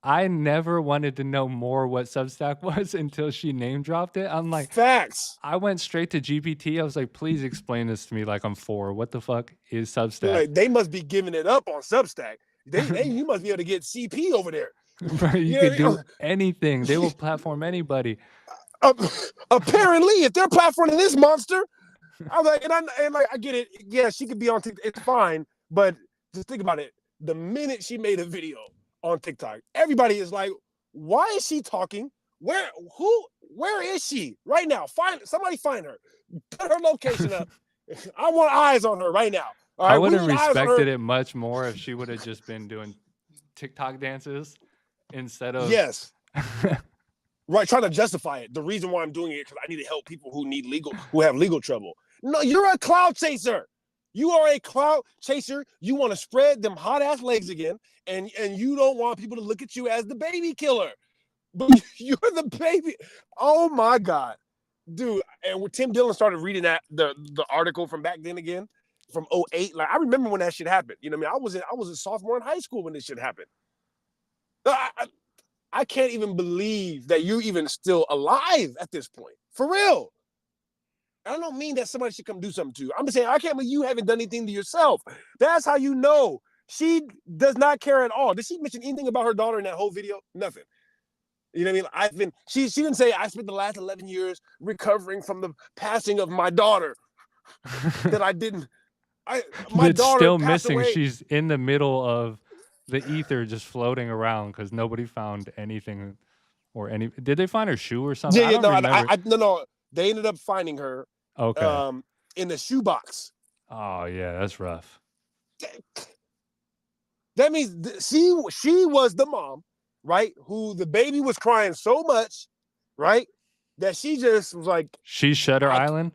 I never wanted to know more what Substack was until she name dropped it. I'm like, facts. I went straight to GPT. I was like, please explain this to me like I'm 4. What the fuck is Substack? Like, they must be giving it up on Substack. You must be able to get CP over there. Right, you could do anything. They will platform anybody. Apparently, if they're platforming this monster, I'm like, and I get it. Yeah, she could be on TikTok. It's fine, but just think about it. The minute she made a video on TikTok, everybody is like, why is she talking? Where is she right now? Somebody find her. Put her location up. I want eyes on her right now. All I right, would we have need eyes on her. respected it much more if she would have just been doing TikTok dances instead of Yes. Right, trying to justify it. The reason why I'm doing it because I need to help people who have legal trouble. No, you're a clout chaser. You are a clout chaser. You want to spread them hot ass legs again, and you don't want people to look at you as the baby killer. But you're the baby. Oh my God, dude! And when Tim Dillon started reading the article from back then again, from 2008, like I remember when that shit happened. You know what I mean? I was a sophomore in high school when this shit happened. I can't even believe that you're even still alive at this point. For real. I don't mean that somebody should come do something to you. I'm just saying I can't believe you haven't done anything to yourself. That's how you know. She does not care at all. Did she mention anything about her daughter in that whole video? Nothing. You know what I mean? She didn't say I spent the last 11 years recovering from the passing of my daughter. That I didn't. My it's daughter still passed missing. away. She's in the middle of the ether, just floating around because nobody found anything or any. Did they find her shoe or something? Yeah, I don't remember. no. They ended up finding her. Okay. In the shoebox. Oh yeah, that's rough. That means she was the mom, right? Who the baby was crying so much, right? That she just was like, She Shutter Island.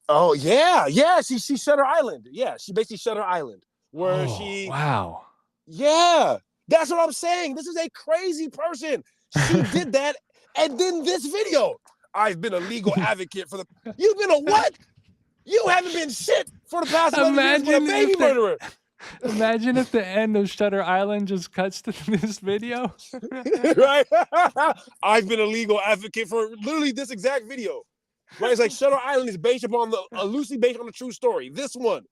Oh yeah. She Shutter Island. Yeah, she basically Shutter Island. Where she Wow. Yeah, that's what I'm saying. This is a crazy person. She did that, and then this video. I've been a legal advocate for the. You've been a what? You haven't been shit for the past 11 years with a baby murderer. Imagine if the end of Shutter Island just cuts to this video. Right? I've been a legal advocate for literally this exact video. Right? It's like Shutter Island is based upon loosely based on a true story. This one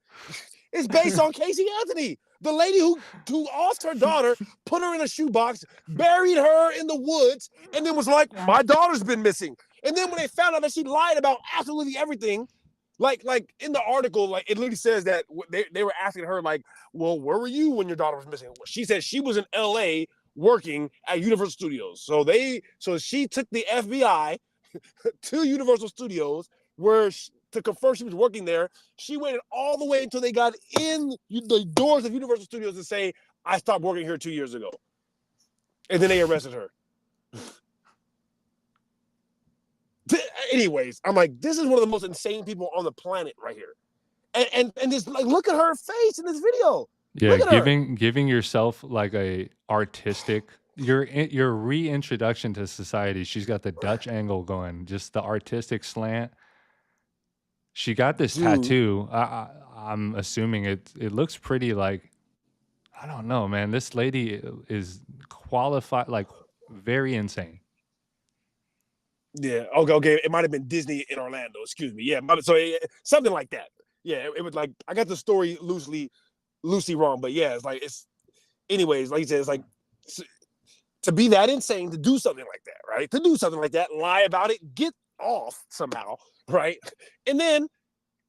is based on Casey Anthony, the lady who offed her daughter, put her in a shoebox, buried her in the woods, and then was like, my daughter's been missing. And then when they found out that she lied about absolutely everything, like in the article, like it literally says that they were asking her, like, well, where were you when your daughter was missing? She said she was in LA working at Universal Studios. So she took the FBI to Universal Studios to confirm she was working there. She waited all the way until they got in the doors of Universal Studios to say, I stopped working here 2 years ago. And then they arrested her. Anyways, I'm like, this is one of the most insane people on the planet right here. And just like, look at her face in this video. Yeah, giving yourself like a artistic your reintroduction to society. She's got the Dutch angle going, just the artistic slant. She got this tattoo. I'm assuming it looks pretty like, I don't know, man. This lady is qualified, like very insane. Yeah. Okay. It might have been Disney in Orlando. Excuse me. Yeah. So something like that. Yeah. It was like, I got the story loosely wrong, but yeah, anyways, like you said, it's like to be that insane, to do something like that, right? To do something like that, lie about it, get off somehow, right? And then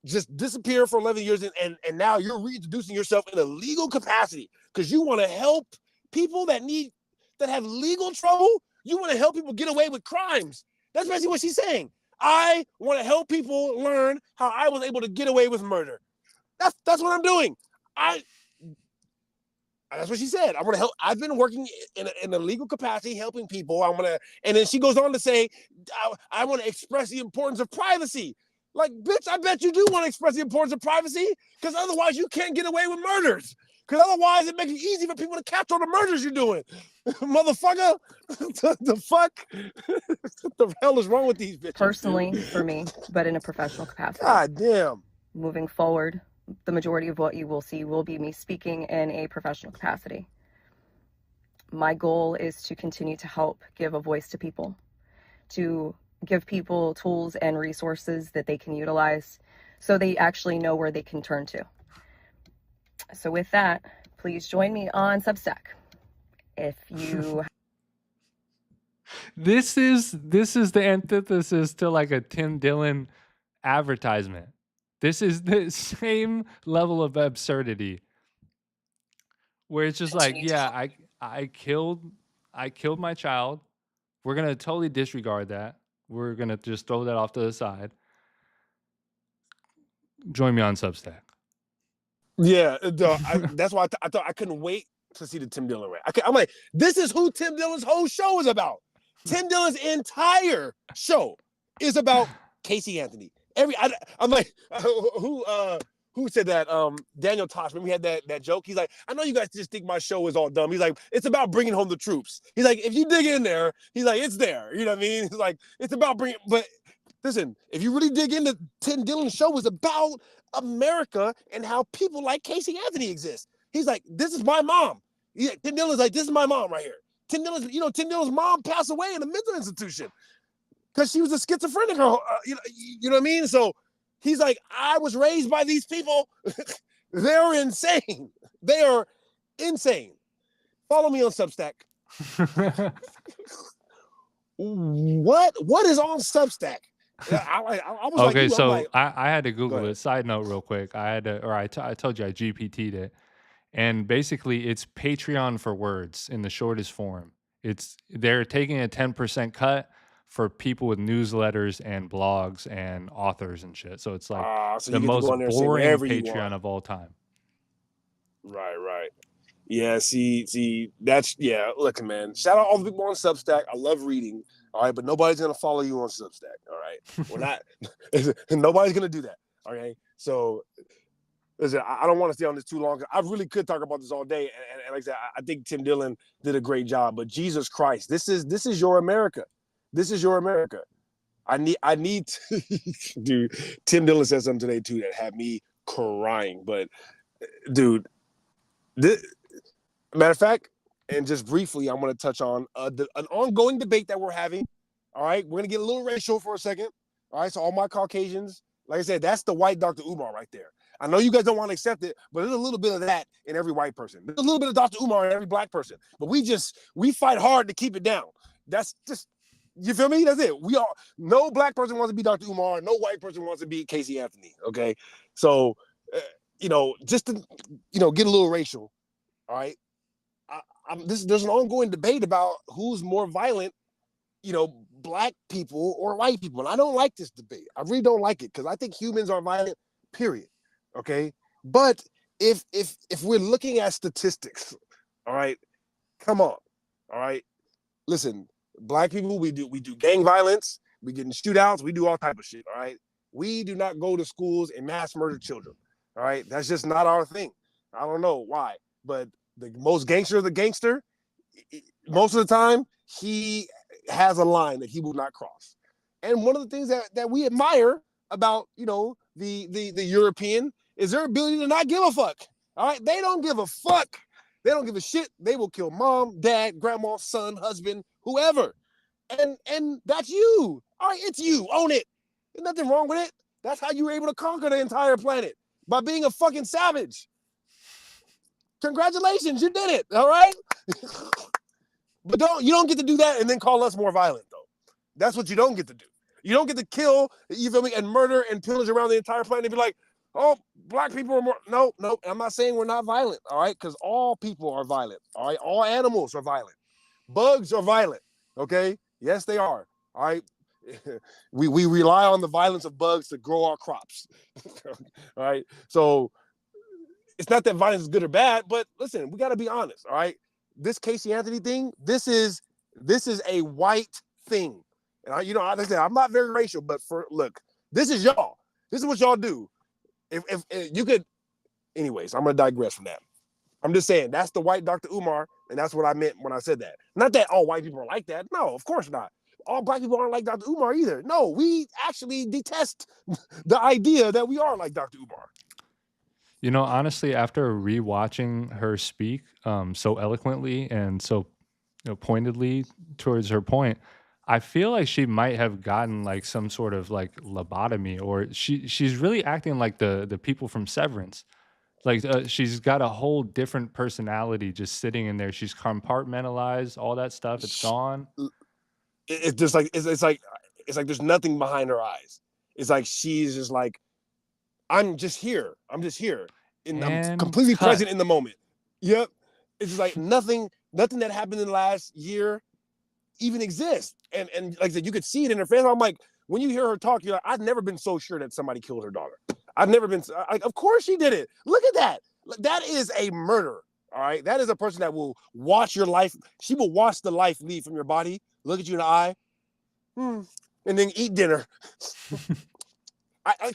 just disappear for 11 years. And now you're reintroducing yourself in a legal capacity because you want to help people that have legal trouble. You want to help people get away with crimes. That's basically what she's saying. I want to help people learn how I was able to get away with murder. That's what I'm doing. That's what she said. I want to help. I've been working in a legal capacity, helping people. And then she goes on to say, I want to express the importance of privacy. Like, bitch, I bet you do want to express the importance of privacy, because otherwise you can't get away with murders. Because otherwise it makes it easy for people to catch all the murders you're doing. Motherfucker, the fuck? What the hell is wrong with these bitches? Personally, for me, but in a professional capacity. God damn. Moving forward, the majority of what you will see will be me speaking in a professional capacity. My goal is to continue to help give a voice to people, to give people tools and resources that they can utilize so they actually know where they can turn to. So with that, please join me on Substack. If you This is the antithesis to like a Tim Dillon advertisement. This is the same level of absurdity where it's just like, yeah, I killed my child. We're going to totally disregard that. We're going to just throw that off to the side. Join me on Substack. Yeah, that's why I thought I couldn't wait to see the Tim Dillon rant. I'm like, this is who Tim Dillon's whole show is about. Tim Dillon's entire show is about Casey Anthony. I'm like, who said that? Daniel Tosh. When we had that joke, he's like, I know you guys just think my show is all dumb. He's like, it's about bringing home the troops. He's like, if you dig in there, he's like, it's there. You know what I mean? He's like, it's about bringing. But listen, if you really dig into Tim Dillon's show, is about America and how people like Casey Anthony exist. He's like, this is my mom. Yeah, Tim Dillon's like, this is my mom right here. Tim Dillon's mom passed away in a mental institution because she was a schizophrenic. You know what I mean? So he's like, I was raised by these people. They're insane. They are insane. Follow me on Substack. What is on Substack? I was okay, like, so I had to Google it. Side note, real quick. I told you I GPT'd it, and basically it's Patreon for words in the shortest form. They're taking a 10% cut for people with newsletters and blogs and authors and shit. So it's like so the most boring Patreon of all time. Right. Yeah, see, that's look, man. Shout out all the people on Substack. I love reading. All right, but nobody's gonna follow you on Substack. All right, we're not. Nobody's gonna do that. Okay, so listen, I don't want to stay on this too long. I really could talk about this all day, and like I said, I think Tim Dillon did a great job. But Jesus Christ, this is your America. This is your America. I need to, dude. Tim Dillon said something today too that had me crying. But dude, matter of fact. And just briefly, I'm going to touch on an ongoing debate that we're having. All right, we're going to get a little racial for a second. All right, so all my Caucasians, like I said, that's the white Dr. Umar right there. I know you guys don't want to accept it, but there's a little bit of that in every white person. There's a little bit of Dr. Umar in every black person. But we fight hard to keep it down. That's just, you feel me? That's it. No black person wants to be Dr. Umar. No white person wants to be Casey Anthony. Okay, so just to get a little racial. All right. There's an ongoing debate about who's more violent, black people or white people. And I don't like this debate. I really don't like it because I think humans are violent, period. Okay. But if we're looking at statistics, all right, come on. All right. Listen, black people, we do gang violence, we get in shootouts, we do all type of shit. All right. We do not go to schools and mass murder children. All right. That's just not our thing. I don't know why, but the most gangster of the gangster, most of the time, he has a line that he will not cross. And one of the things that we admire about, the European is their ability to not give a fuck. All right. They don't give a fuck. They don't give a shit. They will kill mom, dad, grandma, son, husband, whoever. And that's you. All right. It's you. Own it. There's nothing wrong with it. That's how you were able to conquer the entire planet, by being a fucking savage. Congratulations, you did it. All right. But you don't get to do that and then call us more violent, though. That's what you don't get to do. You don't get to kill, you feel me, and murder and pillage around the entire planet and be like, oh, black people are more. No. I'm not saying we're not violent, all right? Because all people are violent, all right? All animals are violent. Bugs are violent, okay? Yes, they are, all right? We rely on the violence of bugs to grow our crops, all right? So it's not that violence is good or bad, but listen, we got to be honest, all right? This Casey Anthony thing, this is a white thing. And like I said, I'm not very racial, but look, this is y'all. This is what y'all do. If you could, anyways, I'm gonna digress from that. I'm just saying that's the white Dr. Umar, and that's what I meant when I said that. Not that all white people are like that. No, of course not. All black people aren't like Dr. Umar either. No, we actually detest the idea that we are like Dr. Umar. Honestly, after rewatching her speak so eloquently and so pointedly towards her point, I feel like she might have gotten like some sort of like lobotomy, or she's really acting like the people from Severance. Like she's got a whole different personality just sitting in there. She's compartmentalized, all that stuff. It's gone. It's just like it's like there's nothing behind her eyes. It's like she's just like, I'm just here. I'm completely present in the moment. Yep. It's just like nothing that happened in the last year even exists. And like I said, you could see it in her face. I'm like, when you hear her talk, you're like, I've never been so sure that somebody killed her daughter. I've never been. Of course she did it. Look at that. That is a murder. All right. That is a person that will watch your life. She will watch the life leave from your body, look at you in the eye, and then eat dinner. I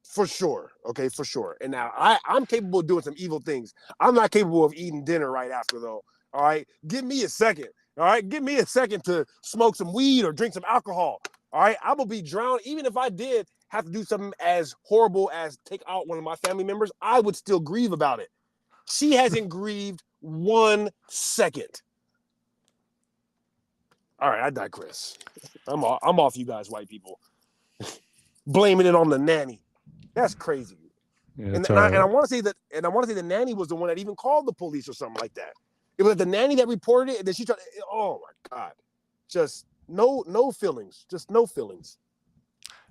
for sure. Okay, for sure. And now I'm capable of doing some evil things. I'm not capable of eating dinner right after, though. All right. Give me a second. All right. Give me a second to smoke some weed or drink some alcohol. All right. I will be drowned. Even if I did have to do something as horrible as take out one of my family members, I would still grieve about it. She hasn't grieved 1 second. All right, I digress. I'm off you guys, white people. Blaming it on the nanny. That's crazy. Yeah, and right. I want to say that, the nanny was the one that even called the police or something like that. It was the nanny that reported it, and then she tried. Oh my God, just no feelings, just no feelings.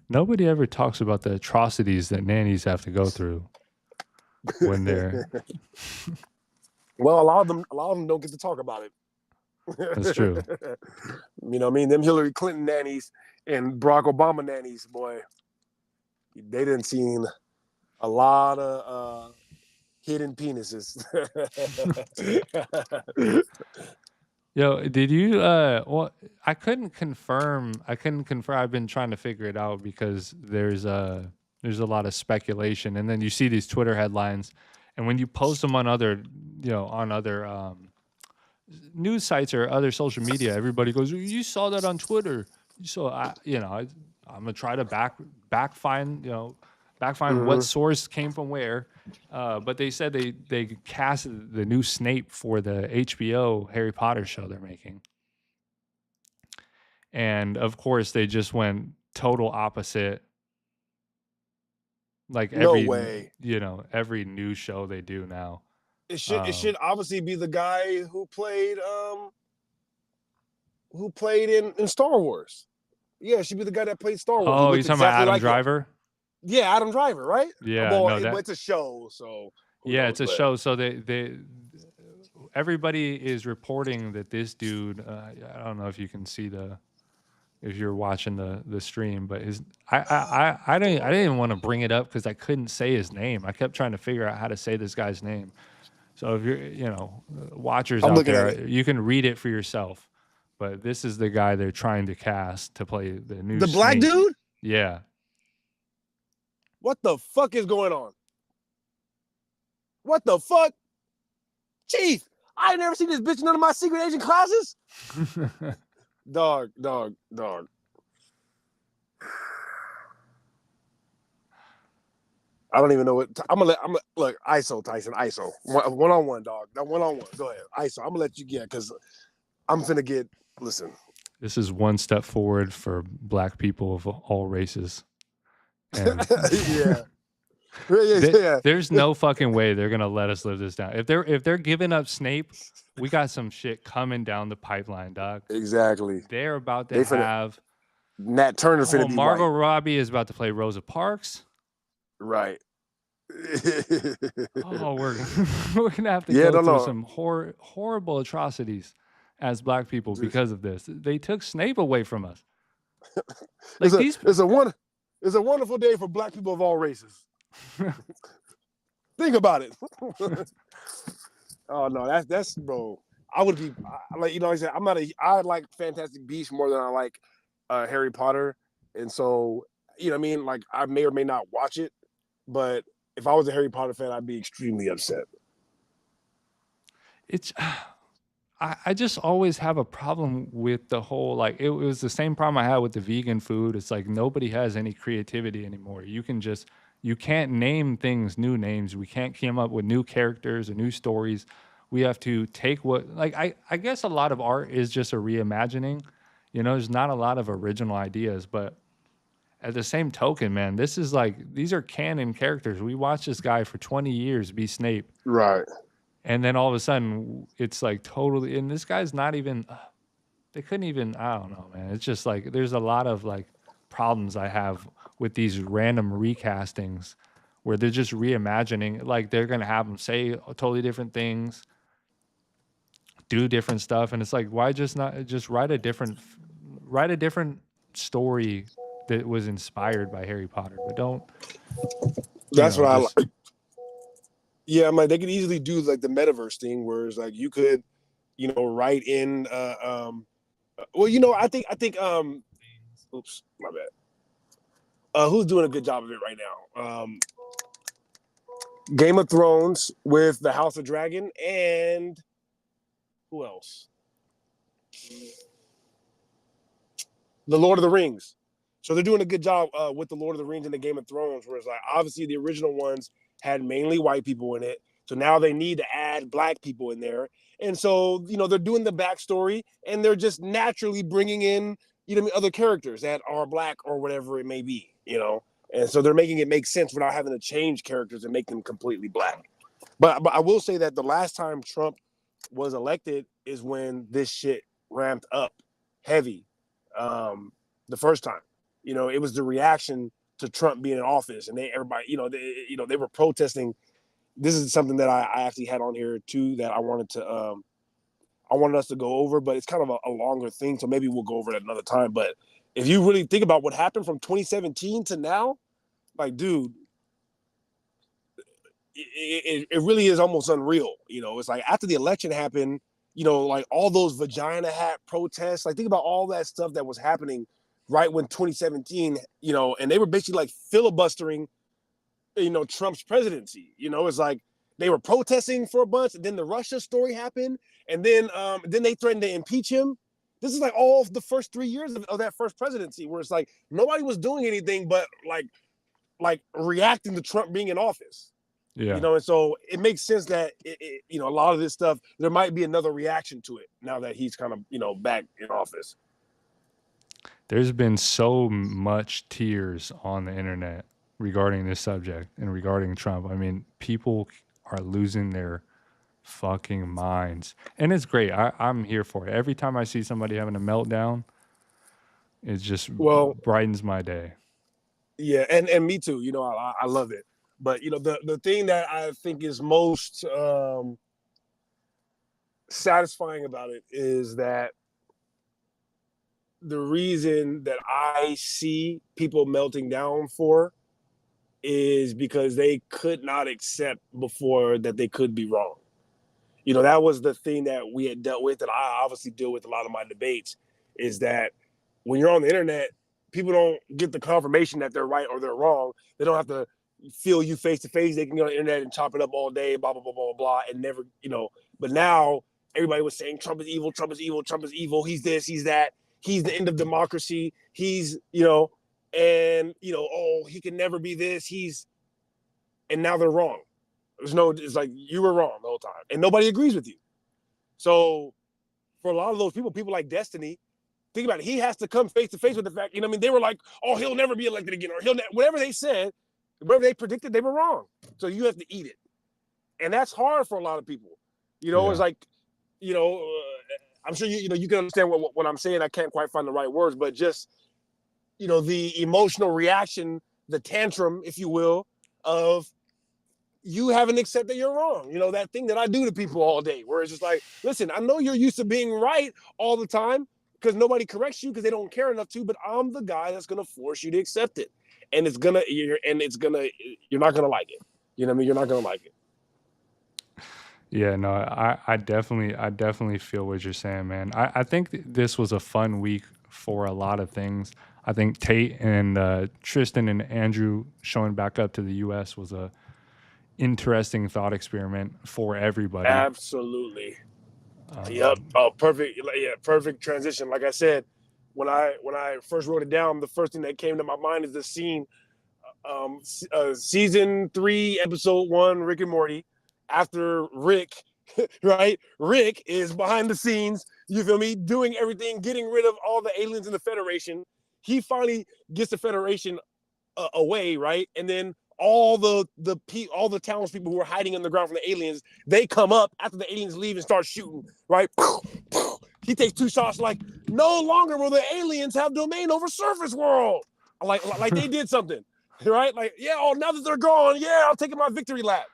Nobody ever talks about the atrocities that nannies have to go through when they're. Well, a lot of them don't get to talk about it. That's true. You know what I mean? Them Hillary Clinton nannies and Barack Obama nannies, boy, they didn't seen a lot of hidden penises. Yo, did you well, I couldn't confirm. I've been trying to figure it out because there's a lot of speculation, and then you see these Twitter headlines, and when you post them on other news sites or other social media, everybody goes, "You saw that on Twitter." So I'm gonna try to back find what source came from where. But they said they cast the new Snape for the HBO Harry Potter show they're making. And of course they just went total opposite. Like every new show they do now. It should obviously be the guy who played in Star Wars. Yeah, it should be the guy that played Star Wars. Oh, you're talking about Adam Driver? Yeah, Adam Driver, right? Yeah, well, it's a show, so it's a show. So they everybody is reporting that this dude. I don't know if you can see if you're watching the stream, but I didn't even want to bring it up because I couldn't say his name. I kept trying to figure out how to say this guy's name. So if you're watchers out there, you can read it for yourself. But this is the guy they're trying to cast to play the new the black Snape. dude. Yeah. What the fuck is going on? What the fuck? Chief, I ain't never seen this bitch in none of my secret agent classes. Dog. I don't even know what I'm gonna look. ISO Tyson, ISO. One-on-one, dog. That one-on-one. Go ahead. ISO. I'm gonna let you get because I'm finna get listen. This is one step forward for black people of all races. And there's no fucking way they're gonna let us live this down. If they're giving up Snape, we got some shit coming down the pipeline, dog. Exactly. They're about to have Nat Turner finna be Margot Robbie is about to play Rosa Parks. Right. We're gonna have to go through some horrible atrocities as black people because of this. They took Snape away from us. It's a wonderful day for black people of all races. Think about it. Oh no, that's bro. I would be like, I said, I like Fantastic Beasts more than I like Harry Potter, and so what I mean, like I may or may not watch it, but if I was a Harry Potter fan, I'd be extremely upset. I just always have a problem with the whole, it was the same problem I had with the vegan food. It's like nobody has any creativity anymore. You can't name things new names. We can't come up with new characters or new stories. We have to take I guess a lot of art is just a reimagining. There's not a lot of original ideas, but at the same token, man, these are canon characters. We watched this guy for 20 years be Snape. Right. And then all of a sudden, it's totally, and this guy's not even, they couldn't even, I don't know, man. It's just there's a lot of problems I have with these random recastings where they're just reimagining, they're going to have them say totally different things, do different stuff. And it's why just not just write a different story that was inspired by Harry Potter, but That's what I like. Yeah, I'm like, they could easily do like the metaverse thing, where it's like you could, write in. Well, I think. Oops, my bad. Who's doing a good job of it right now? Game of Thrones with the House of Dragon, and who else? The Lord of the Rings. So they're doing a good job with the Lord of the Rings and the Game of Thrones, where it's like obviously the original ones had mainly white people in it. So now they need to add black people in there. And so, they're doing the backstory, and they're just naturally bringing in, other characters that are black or whatever it may be, And so they're making it make sense without having to change characters and make them completely black. But I will say that the last time Trump was elected is when this shit ramped up heavy. The first time, it was the reaction to Trump being in office, and everybody, they were protesting. This is something that I actually had on here too that I wanted us to go over, but it's kind of a longer thing, so maybe we'll go over it another time. But if you really think about what happened from 2017 to now, like, dude, it really is almost unreal. It's like after the election happened, like all those vagina hat protests, like think about all that stuff that was happening right when 2017, and they were basically like filibustering, Trump's presidency. It's like they were protesting for a bunch, and then the Russia story happened, and then they threatened to impeach him. This is like all of the first 3 years of that first presidency, where it's like nobody was doing anything but like reacting to Trump being in office. Yeah. And so it makes sense that a lot of this stuff, there might be another reaction to it now that he's kind of back in office. There's been so much tears on the internet regarding this subject and regarding Trump. I mean, people are losing their fucking minds, and it's great. I'm here for it. Every time I see somebody having a meltdown, it just brightens my day. Yeah, and me too. I love it. But the thing that I think is most satisfying about it is that the reason that I see people melting down for is because they could not accept before that they could be wrong. That was the thing that we had dealt with, that I obviously deal with a lot of my debates, is that when you're on the internet, people don't get the confirmation that they're right or they're wrong. They don't have to feel you face to face. They can go on the internet and chop it up all day, blah, blah, blah, blah, blah, and never, but now everybody was saying Trump is evil, Trump is evil, Trump is evil. He's this, he's that. He's the end of democracy. He's, and, oh, he can never be this. And now they're wrong. It's like you were wrong the whole time, and nobody agrees with you. So for a lot of those people like Destiny, think about it. He has to come face to face with the fact, they were like, oh, he'll never be elected again, or whatever they said, whatever they predicted, they were wrong. So you have to eat it. And that's hard for a lot of people. It's like, I'm sure you can understand what I'm saying. I can't quite find the right words, but just, the emotional reaction, the tantrum, if you will, of you haven't accepted you're wrong. That thing that I do to people all day, where it's just like, listen, I know you're used to being right all the time because nobody corrects you because they don't care enough to, but I'm the guy that's going to force you to accept it. And you're not going to like it. You're not going to like it. Yeah, no, I definitely feel what you're saying, man. I think this was a fun week for a lot of things. I think Tate and Tristan and Andrew showing back up to the U.S. was a interesting thought experiment for everybody. Absolutely. Yep. Oh, perfect. Yeah, perfect transition. Like I said, when I first wrote it down, the first thing that came to my mind is the scene, season 3, episode 1, Rick and Morty. After Rick, right? Rick is behind the scenes, you feel me, doing everything, getting rid of all the aliens in the Federation. He finally gets the Federation away, right? And then all the townspeople who are hiding underground from the aliens, they come up after the aliens leave and start shooting, right? He takes 2 shots, like, no longer will the aliens have domain over surface world. Like they did something, right? Like, yeah, oh, now that they're gone, yeah, I'll take my victory lap.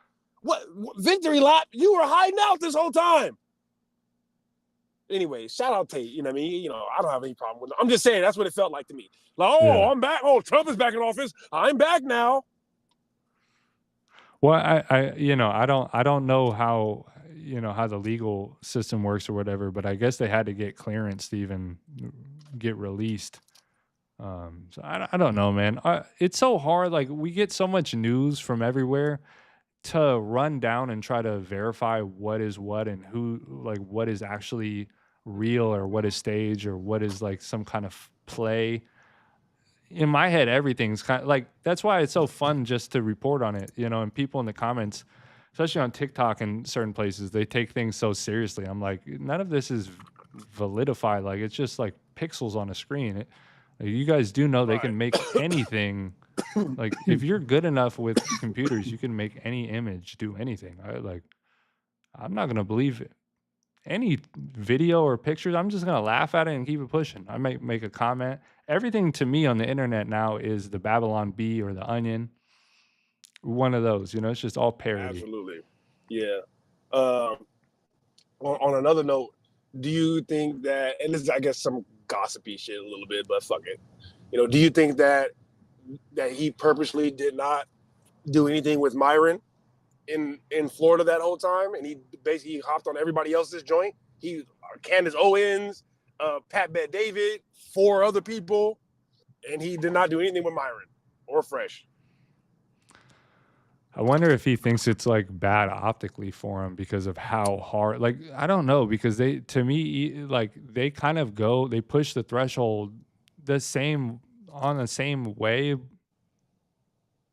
What victory lap? You were hiding out this whole time. Anyway, shout out Tate. I don't have any problem with it. I'm just saying that's what it felt like to me. Like, oh, yeah. I'm back. Oh, Trump is back in office. I'm back now. Well, I don't know how, how the legal system works or whatever, but I guess they had to get clearance to even get released. So I don't know, man. It's so hard. Like, we get so much news from everywhere to run down and try to verify what is what and who, like, what is actually real or what is stage or what is like some kind of play. In my head, everything's kind of like, that's why it's so fun just to report on it, and people in the comments, especially on TikTok and certain places, they take things so seriously. I'm like, none of this is validified. Like, it's just like pixels on a screen. Like, you guys do know they can make anything. Like, if you're good enough with computers, you can make any image do anything. I'm not going to believe it. Any video or pictures, I'm just gonna laugh at it and keep it pushing. I might make a comment. Everything to me on the internet now is the Babylon Bee or the Onion. One of those, it's just all parody. Absolutely, yeah. On another note, do you think that, and this is, I guess, some gossipy shit a little bit, but fuck it. Do you think that he purposely did not do anything with Myron in Florida that whole time, and he basically hopped on everybody else's joint? He Candace Owens, Pat Bet David, 4 other people, and he did not do anything with Myron or Fresh. I wonder if he thinks it's like bad optically for him because of how hard, like, I don't know, because they kind of they push the threshold the same way,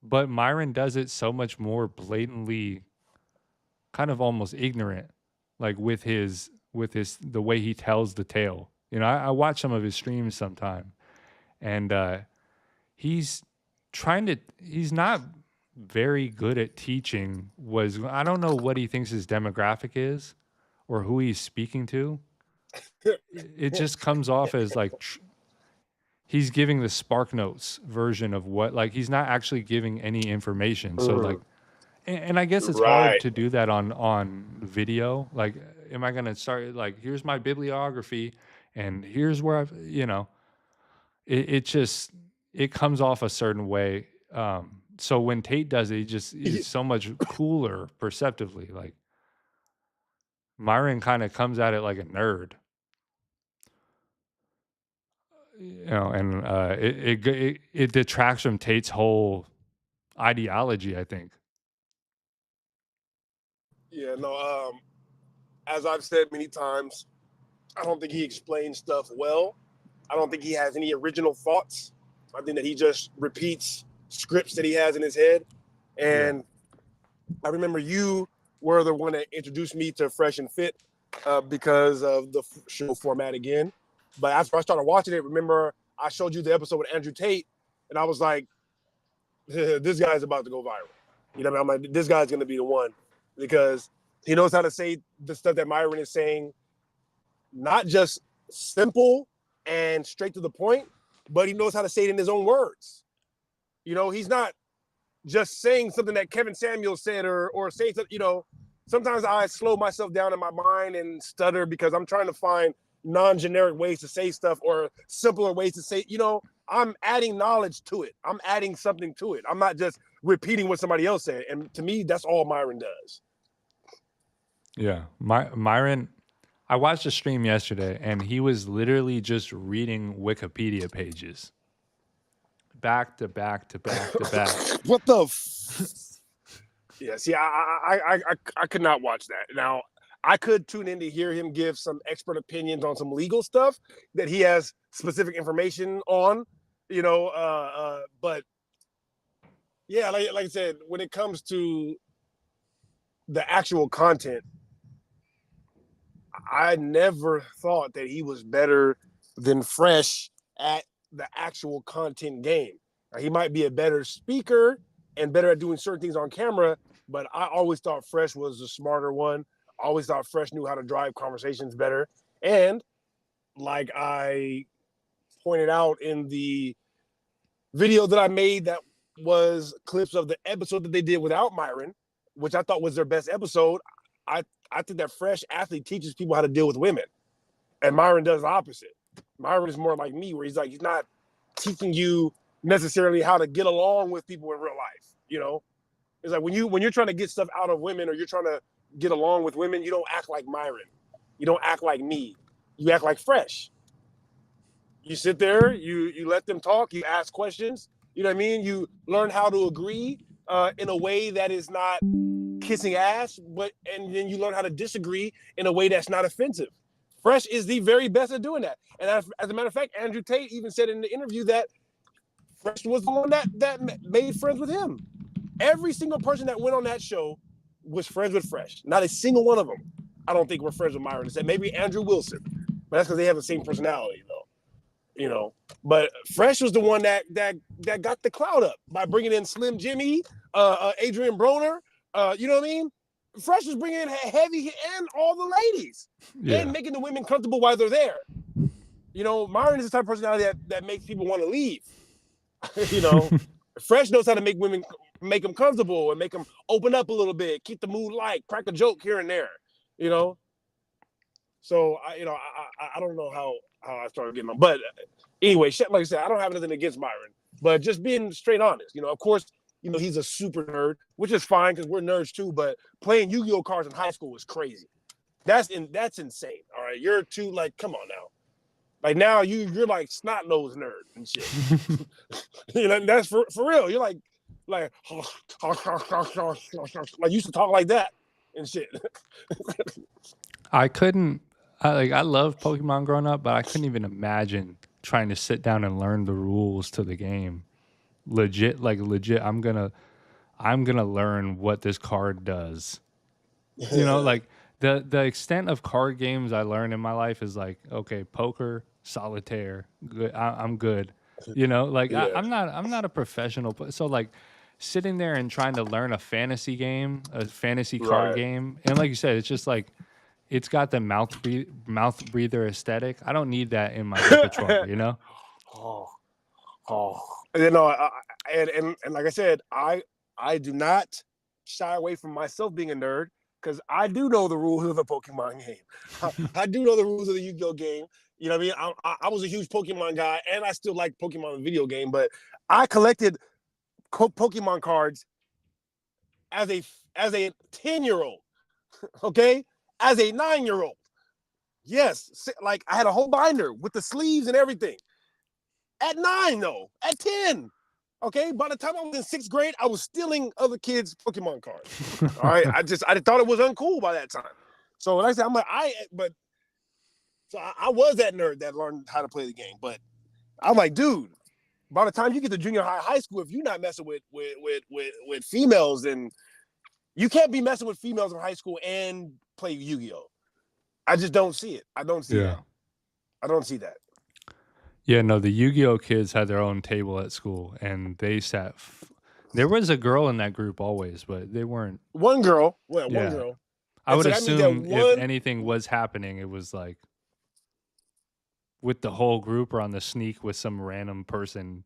but Myron does it so much more blatantly, kind of almost ignorant, like with the way he tells the tale. I watch some of his streams sometime, and he's not very good at teaching. I don't know what he thinks his demographic is or who he's speaking to. It just comes off as like he's giving the Spark Notes version of what, like, he's not actually giving any information. So like, and I guess it's hard to do that on video. Like, am I going to start like, here's my bibliography and here's where it comes off a certain way. So when Tate does it, he's so much cooler perceptively. Like, Myron kind of comes at it like a nerd. And it detracts from Tate's whole ideology, I think. Yeah, no, as I've said many times, I don't think he explains stuff well. I don't think he has any original thoughts. I think that he just repeats scripts that he has in his head. And I remember you were the one that introduced me to Fresh and Fit because of the show format again. But after I started watching it, remember I showed you the episode with Andrew Tate, and I was like, this guy's about to go viral. What I mean? I'm like, this guy's going to be the one, because he knows how to say the stuff that Myron is saying, not just simple and straight to the point, but he knows how to say it in his own words. He's not just saying something that Kevin Samuels said or saying something, sometimes I slow myself down in my mind and stutter because I'm trying to find non-generic ways to say stuff or simpler ways to say, I'm adding knowledge to it. I'm adding something to it. I'm not just repeating what somebody else said. And to me, that's all Myron does. Yeah. Myron, I watched a stream yesterday and he was literally just reading Wikipedia pages. Back to back to back to back. What the? Yeah, see, I could not watch that. Now, I could tune in to hear him give some expert opinions on some legal stuff that he has specific information on, but yeah, like I said, when it comes to the actual content, I never thought that he was better than Fresh at the actual content game. Now, he might be a better speaker and better at doing certain things on camera, but I always thought Fresh was the smarter one. I always thought Fresh knew how to drive conversations better. And like I pointed out in the video that I made, that was clips of the episode that they did without Myron, which I thought was their best episode. I think that Fresh athlete teaches people how to deal with women, and Myron does the opposite. Myron is more like me, where he's not teaching you necessarily how to get along with people in real life. It's like when you're trying to get stuff out of women, or you're trying to get along with women, you don't act like Myron. You don't act like me. You act like Fresh. You sit there, you let them talk, you ask questions. You know what I mean? You learn how to agree in a way that is not kissing ass, and then you learn how to disagree in a way that's not offensive. Fresh is the very best at doing that. And as a matter of fact, Andrew Tate even said in the interview that Fresh was the one that made friends with him. Every single person that went on that show was friends with Fresh. Not a single one of them, I don't think, were friends with Myron. Except maybe Andrew Wilson, but that's because they have the same personality, though. You know, but Fresh was the one that got the clout up by bringing in Slim Jimmy, Adrian Broner. You know what I mean? Fresh was bringing in Heavy and all the ladies, and making the women comfortable while they're there. You know, Myron is the type of personality that makes people want to leave. You know, Fresh knows how to make women, make them comfortable and make them open up a little bit, keep the mood light, crack a joke here and there. You know, so I don't know how I started getting on, but anyway, like I said, I don't have anything against Myron, but just being straight honest. You know, of course, you know, he's a super nerd, which is fine because we're nerds too. But playing Yu-Gi-Oh cards in high school was crazy. That's insane. All right, you're too, like, come on now. Like now you're like snot-nosed nerd and shit. You know, that's for real. You're like you used to talk like that and shit. I loved Pokemon growing up, but I couldn't even imagine trying to sit down and learn the rules to the game. Legit, I'm gonna learn what this card does. You know, like the extent of card games I learned in my life is like, okay, poker, solitaire, good. I'm good. You know, like I'm not a professional, so like sitting there and trying to learn a fantasy game, a fantasy card game, and like you said, it's just like it's got the mouth breather aesthetic. I don't need that in my repertoire, you know. You know, and like I said, I do not shy away from myself being a nerd because I do know the rules of the Pokemon game. I do know the rules of the Yu-Gi-Oh game. You know what I mean? I was a huge Pokemon guy, and I still like Pokemon the video game, but I collected Pokemon cards as a 10-year-old, okay? As a 9-year-old. Yes, like I had a whole binder with the sleeves and everything. At 9, though. At 10. Okay? By the time I was in 6th grade, I was stealing other kids' Pokemon cards. All right? I thought it was uncool by that time. So like I said, I'm like, I was that nerd that learned how to play the game. But I'm like, dude, by the time you get to junior high school, if you're not messing with females, then you can't be messing with females in high school and play Yu-Gi-Oh. I just don't see it. I don't see that. I don't see that. Yeah, no, the Yu-Gi-Oh kids had their own table at school, and they sat. There was a girl in that group always, but they weren't. One girl. Well, one girl. I would assume if anything was happening, it was like with the whole group or on the sneak with some random person.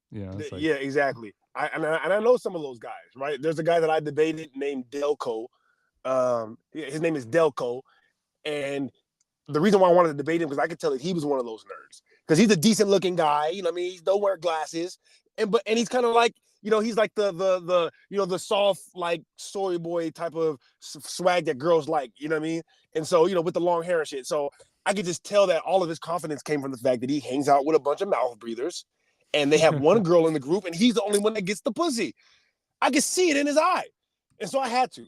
You know, it's like, yeah, exactly. I know some of those guys, right? There's a guy that I debated named Delco. His name is Delco, and the reason why I wanted to debate him because I could tell that he was one of those nerds. Because he's a decent looking guy, you know what I mean? He don't wear glasses, and he's kind of like, you know, he's like the soft, like soy boy type of swag that girls like, you know what I mean? And so, you know, with the long hair and shit. So I could just tell that all of his confidence came from the fact that he hangs out with a bunch of mouth breathers, and they have one girl in the group, and he's the only one that gets the pussy. I could see it in his eye. And so I had to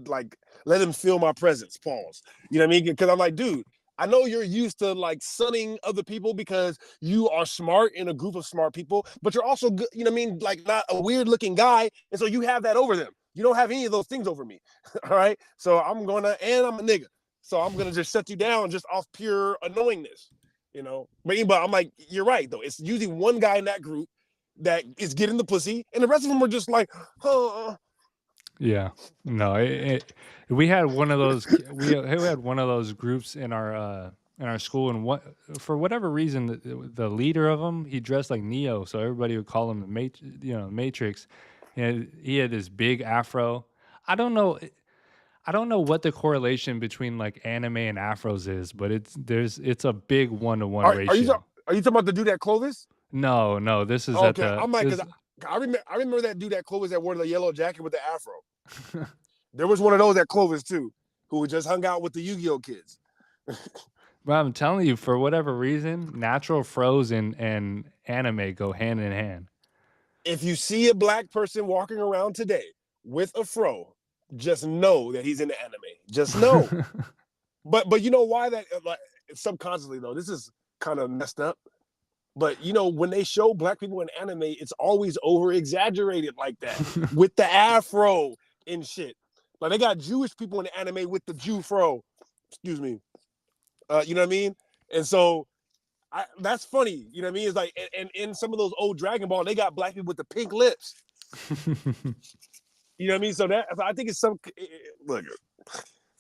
like let him feel my presence, pause. You know what I mean? Because I'm like, dude, I know you're used to like sunning other people because you are smart in a group of smart people, but you're also good, you know what I mean? Like not a weird looking guy. And so you have that over them. You don't have any of those things over me. All right. So and I'm a nigga. So I'm going to just shut you down just off pure annoyingness, you know? But I'm like, you're right though. It's usually one guy in that group that is getting the pussy and the rest of them are just like, Yeah, no, we had one of those. We had one of those groups in our school, and for whatever reason, the leader of them, he dressed like Neo, so everybody would call him the Matrix. And he had this big afro. I don't know what the correlation between like anime and afros is, but it's a big 1-to-1 ratio. Are you talking about the dude at Clovis? No, this is okay. I'm like, I remember that dude at Clovis that wore the yellow jacket with the afro. There was one of those at Clovis too, who just hung out with the Yu-Gi-Oh kids. But I'm telling you, for whatever reason, natural froze and anime go hand in hand. If you see a black person walking around today with a fro, just know that he's into anime. Just know. But you know why that, like, subconsciously though, this is kind of messed up. But you know, when they show black people in anime, it's always over exaggerated like that with the afro and shit. Like they got Jewish people in the anime with the Jew fro. Excuse me. You know what I mean? And so that's funny. You know what I mean? It's like, and in some of those old Dragon Ball, they got black people with the pink lips. You know what I mean? So that, I think it's some, look,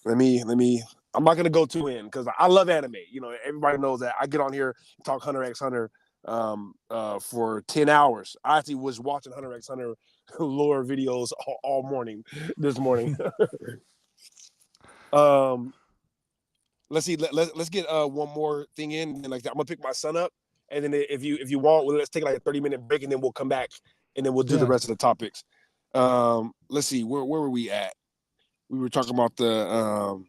let me, I'm not going to go too in because I love anime. You know, everybody knows that. I get on here, talk Hunter x Hunter for 10 hours. I actually was watching Hunter x Hunter lore videos all morning, this morning. Let's see. Let's get one more thing in, and like I'm gonna pick my son up, and then if you want, let's take like a 30-minute break, and then we'll come back, and then we'll do the rest of the topics. Let's see. Where were we at? We were talking about the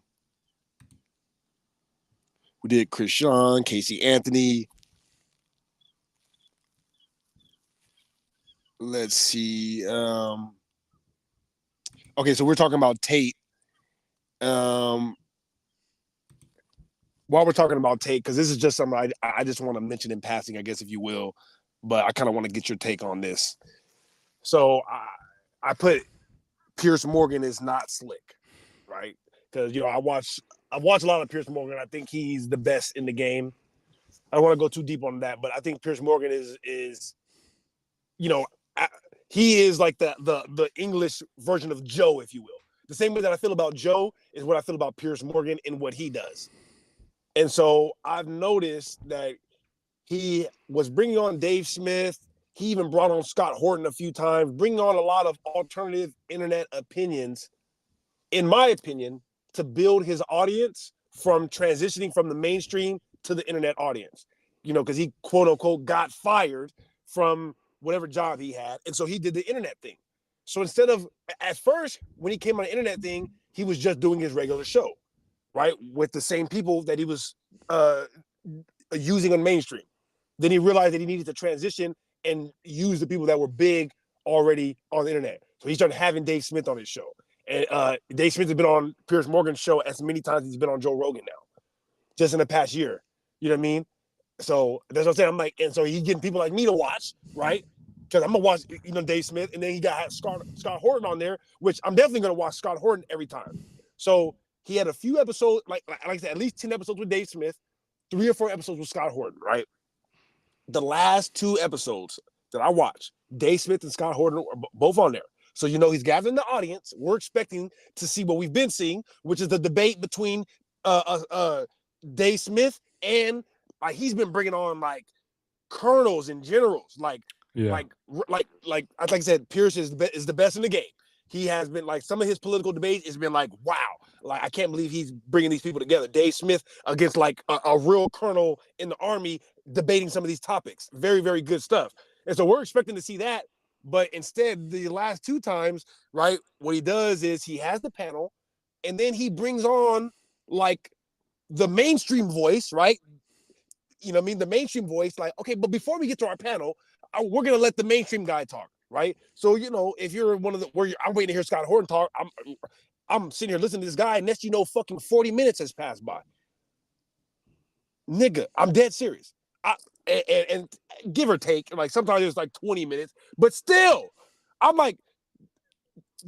we did Chrisean, Casey Anthony. Let's see. Okay, so we're talking about Tate. While we're talking about Tate, because this is just something I just want to mention in passing, I guess, if you will, but I kind of want to get your take on this. So I put Piers Morgan is not slick, right? Because, you know, I watch a lot of Piers Morgan. I think he's the best in the game. I don't want to go too deep on that, but I think Piers Morgan is you know, he is like the English version of Joe, if you will. The same way that I feel about Joe is what I feel about Piers Morgan and what he does. And so I've noticed that he was bringing on Dave Smith. He even brought on Scott Horton a few times, bringing on a lot of alternative internet opinions, in my opinion, to build his audience from transitioning from the mainstream to the internet audience. You know, because he, quote unquote, got fired from whatever job he had. And so he did the internet thing. So instead of, at first, when he came on the internet thing, he was just doing his regular show, right? With the same people that he was using on mainstream. Then he realized that he needed to transition and use the people that were big already on the internet. So he started having Dave Smith on his show. And Dave Smith has been on Piers Morgan's show as many times as he's been on Joe Rogan now, just in the past year. You know what I mean? So that's what I'm saying. I'm like, and so he's getting people like me to watch, right? Because I'm gonna watch, you know, Dave Smith, and then he got Scott Horton on there, which I'm definitely gonna watch Scott Horton every time. So he had a few episodes, like I said, at least 10 episodes with Dave Smith, 3 or 4 episodes with Scott Horton, right? The last 2 episodes that I watched, Dave Smith and Scott Horton are both on there. So, you know, he's gathering the audience. We're expecting to see what we've been seeing, which is the debate between Dave Smith and, like, he's been bringing on, like, colonels and generals, like I said, Piers is the best in the game. He has been, like, some of his political debates has been like, wow, like, I can't believe he's bringing these people together. Dave Smith against, like, a real colonel in the army debating some of these topics. Very, very good stuff. And so we're expecting to see that. But instead, the last 2 times, right, what he does is he has the panel, and then he brings on, like, the mainstream voice, right? You know what I mean? The mainstream voice, like, okay, but before we get to our panel, we're going to let the mainstream guy talk, right? So, you know, if you're one of the, I'm waiting to hear Scott Horton talk, I'm sitting here listening to this guy, and next you know, fucking 40 minutes has passed by. Nigga, I'm dead serious. And give or take, like, sometimes it's like 20 minutes, but still, I'm like,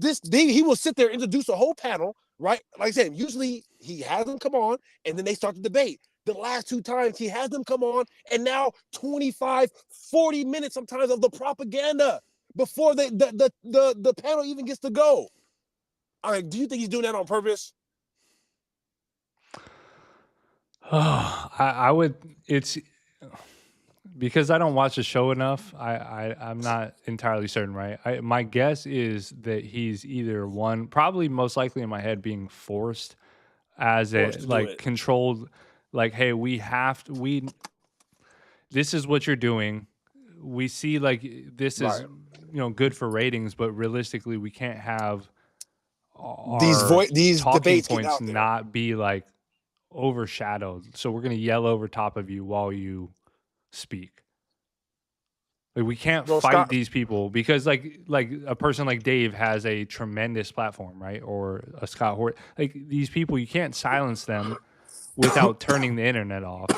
he will sit there and introduce a whole panel, right? Like I said, usually he has them come on, and then they start the debate. The last 2 times he has them come on, and now 25, 40 minutes sometimes of the propaganda before the panel even gets to go. All right, do you think he's doing that on purpose? I would. It's because I don't watch the show enough. I'm not entirely certain, right? My guess is that he's either one, probably most likely in my head, being forced as a like controlled. Like, hey, this is what you're doing. We see, like, this is good for ratings, but realistically, we can't have these our talking debates getting points out there. not be like overshadowed. So we're gonna yell over top of you while you speak. Like we can't Well, fight Scott- these people because like a person like Dave has a tremendous platform, right? Or a Scott Horton. Like these people, you can't silence them without turning the internet off.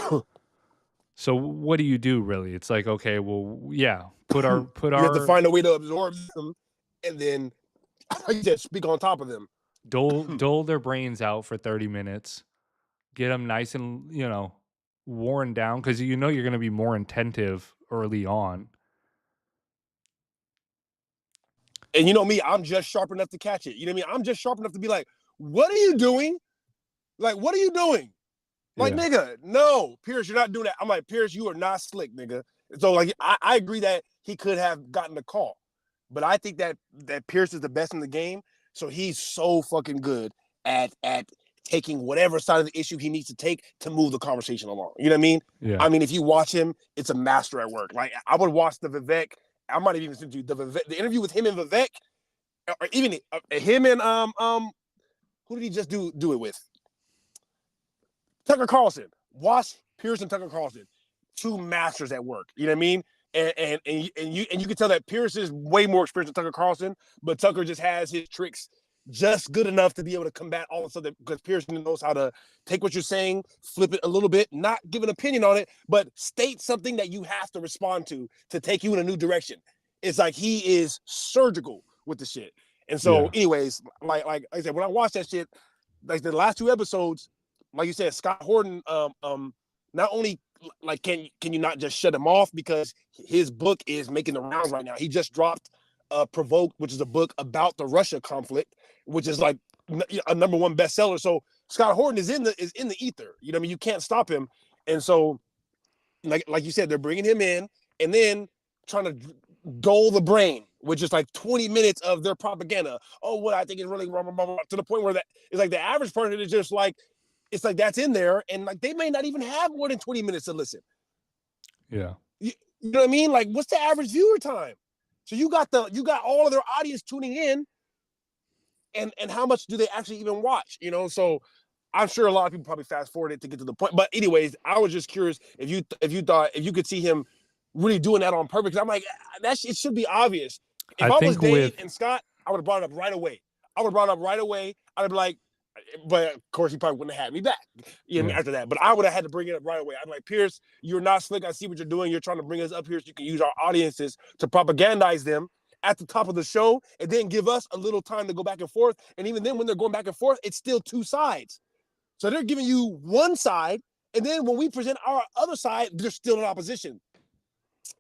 So what do you do really? It's like, okay, well, yeah, put You have to our find a way to absorb them, and then, like you said, speak on top of them. dole their brains out for 30 minutes, get them nice and worn down because you're going to be more attentive early on. And you know me, I'm just sharp enough to catch it. You know what I mean? I'm just sharp enough to be like, what are you doing? Like, what are you doing? Like, Yeah. nigga, no, Piers, you're not doing that. I'm like, Piers, you are not slick, nigga. So, like, I agree that he could have gotten the call. But I think that Piers is the best in the game. So he's so fucking good at taking whatever side of the issue he needs to take to move the conversation along. You know what I mean? Yeah. I mean, if you watch him, it's a master at work. Like, I would watch the Vivek. I might have even sent you the interview with him and Vivek, or even him and who did he just do it with? Tucker Carlson. Watch Piers and Tucker Carlson, two masters at work. You know what I mean? And you can tell that Piers is way more experienced than Tucker Carlson, but Tucker just has his tricks just good enough to be able to combat all of stuff because Piers knows how to take what you're saying, flip it a little bit, not give an opinion on it, but state something that you have to respond to take you in a new direction. It's like he is surgical with the shit. And so, anyways, like I said, when I watched that shit, like the last two episodes, like you said, Scott Horton, not only like can you not just shut him off because his book is making the rounds right now. He just dropped Provoked, which is a book about the Russia conflict, which is like a number one bestseller. So Scott Horton is in the ether. You know what I mean? You can't stop him. And so, like you said, they're bringing him in and then trying to dull the brain, which is like 20 minutes of their propaganda. Oh, what I think is really wrong, to the point where that is like the average person is just like, it's like that's in there, and like they may not even have more than 20 minutes to listen. Yeah. You know what I mean? Like, what's the average viewer time? So you got all of their audience tuning in, and how much do they actually even watch? You know, so I'm sure a lot of people probably fast forwarded to get to the point. But anyways, I was just curious if you thought if you could see him really doing that on purpose. I'm like, it should be obvious. If I was Dave and Scott, I would have brought it up right away. I'd be like, but of course he probably wouldn't have had me back after that. But I would have had to bring it up right away. I'm like, Piers, you're not slick. I see what you're doing. You're trying to bring us up here so you can use our audiences to propagandize them at the top of the show and then give us a little time to go back and forth. And even then when they're going back and forth, it's still two sides. So they're giving you one side, and then when we present our other side, they're still in opposition.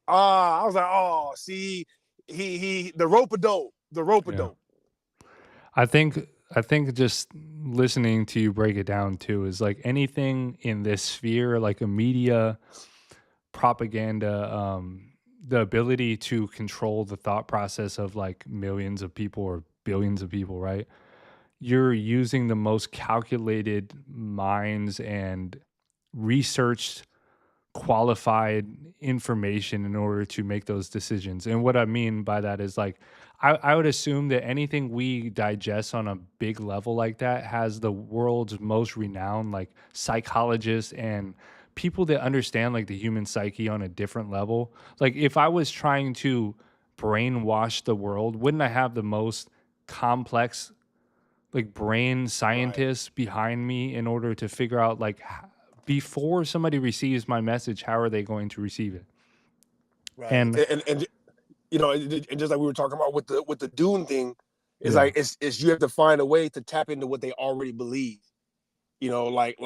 I was like, oh, see, he the rope-a-dope. I think just listening to you break it down too is like anything in this sphere, like a media, propaganda, the ability to control the thought process of like millions of people or billions of people, right? You're using the most calculated minds and researched, qualified information in order to make those decisions. And what I mean by that is like, I would assume that anything we digest on a big level like that has the world's most renowned like psychologists and people that understand like the human psyche on a different level. Like if I was trying to brainwash the world, wouldn't I have the most complex like brain scientists behind me in order to figure out like before somebody receives my message, how are they going to receive it? Right. And you know, and just like we were talking about with the Dune thing, it's like it's you have to find a way to tap into what they already believe. You know, like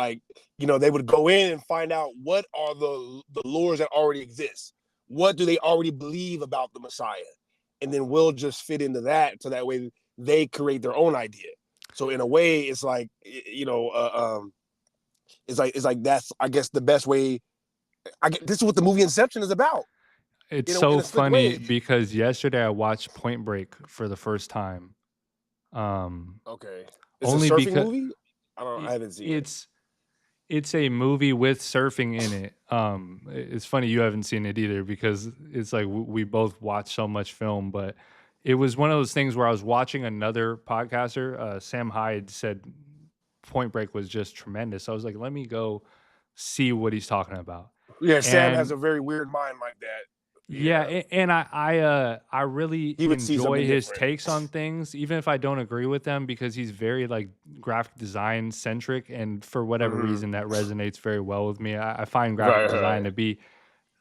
you know, they would go in and find out what are the lures that already exist. What do they already believe about the Messiah? And then we'll just fit into that, so that way they create their own idea. So in a way, it's like, you know, it's like that's, I guess, the best way. This is what the movie Inception is about. It's so funny because yesterday I watched Point Break for the first time. Okay, it's only a surfing because movie. I haven't seen it. it's a movie with surfing in it. It's funny you haven't seen it either because it's like we both watch so much film, but it was one of those things where I was watching another podcaster, Sam Hyde, said Point Break was just tremendous. So I was like, let me go see what he's talking about. Yeah, Sam has a very weird mind like that. Yeah, and I really enjoy his different. takes on things, even if I don't agree with them, because he's very like graphic design centric, and for whatever reason that resonates very well with me. I find graphic design to be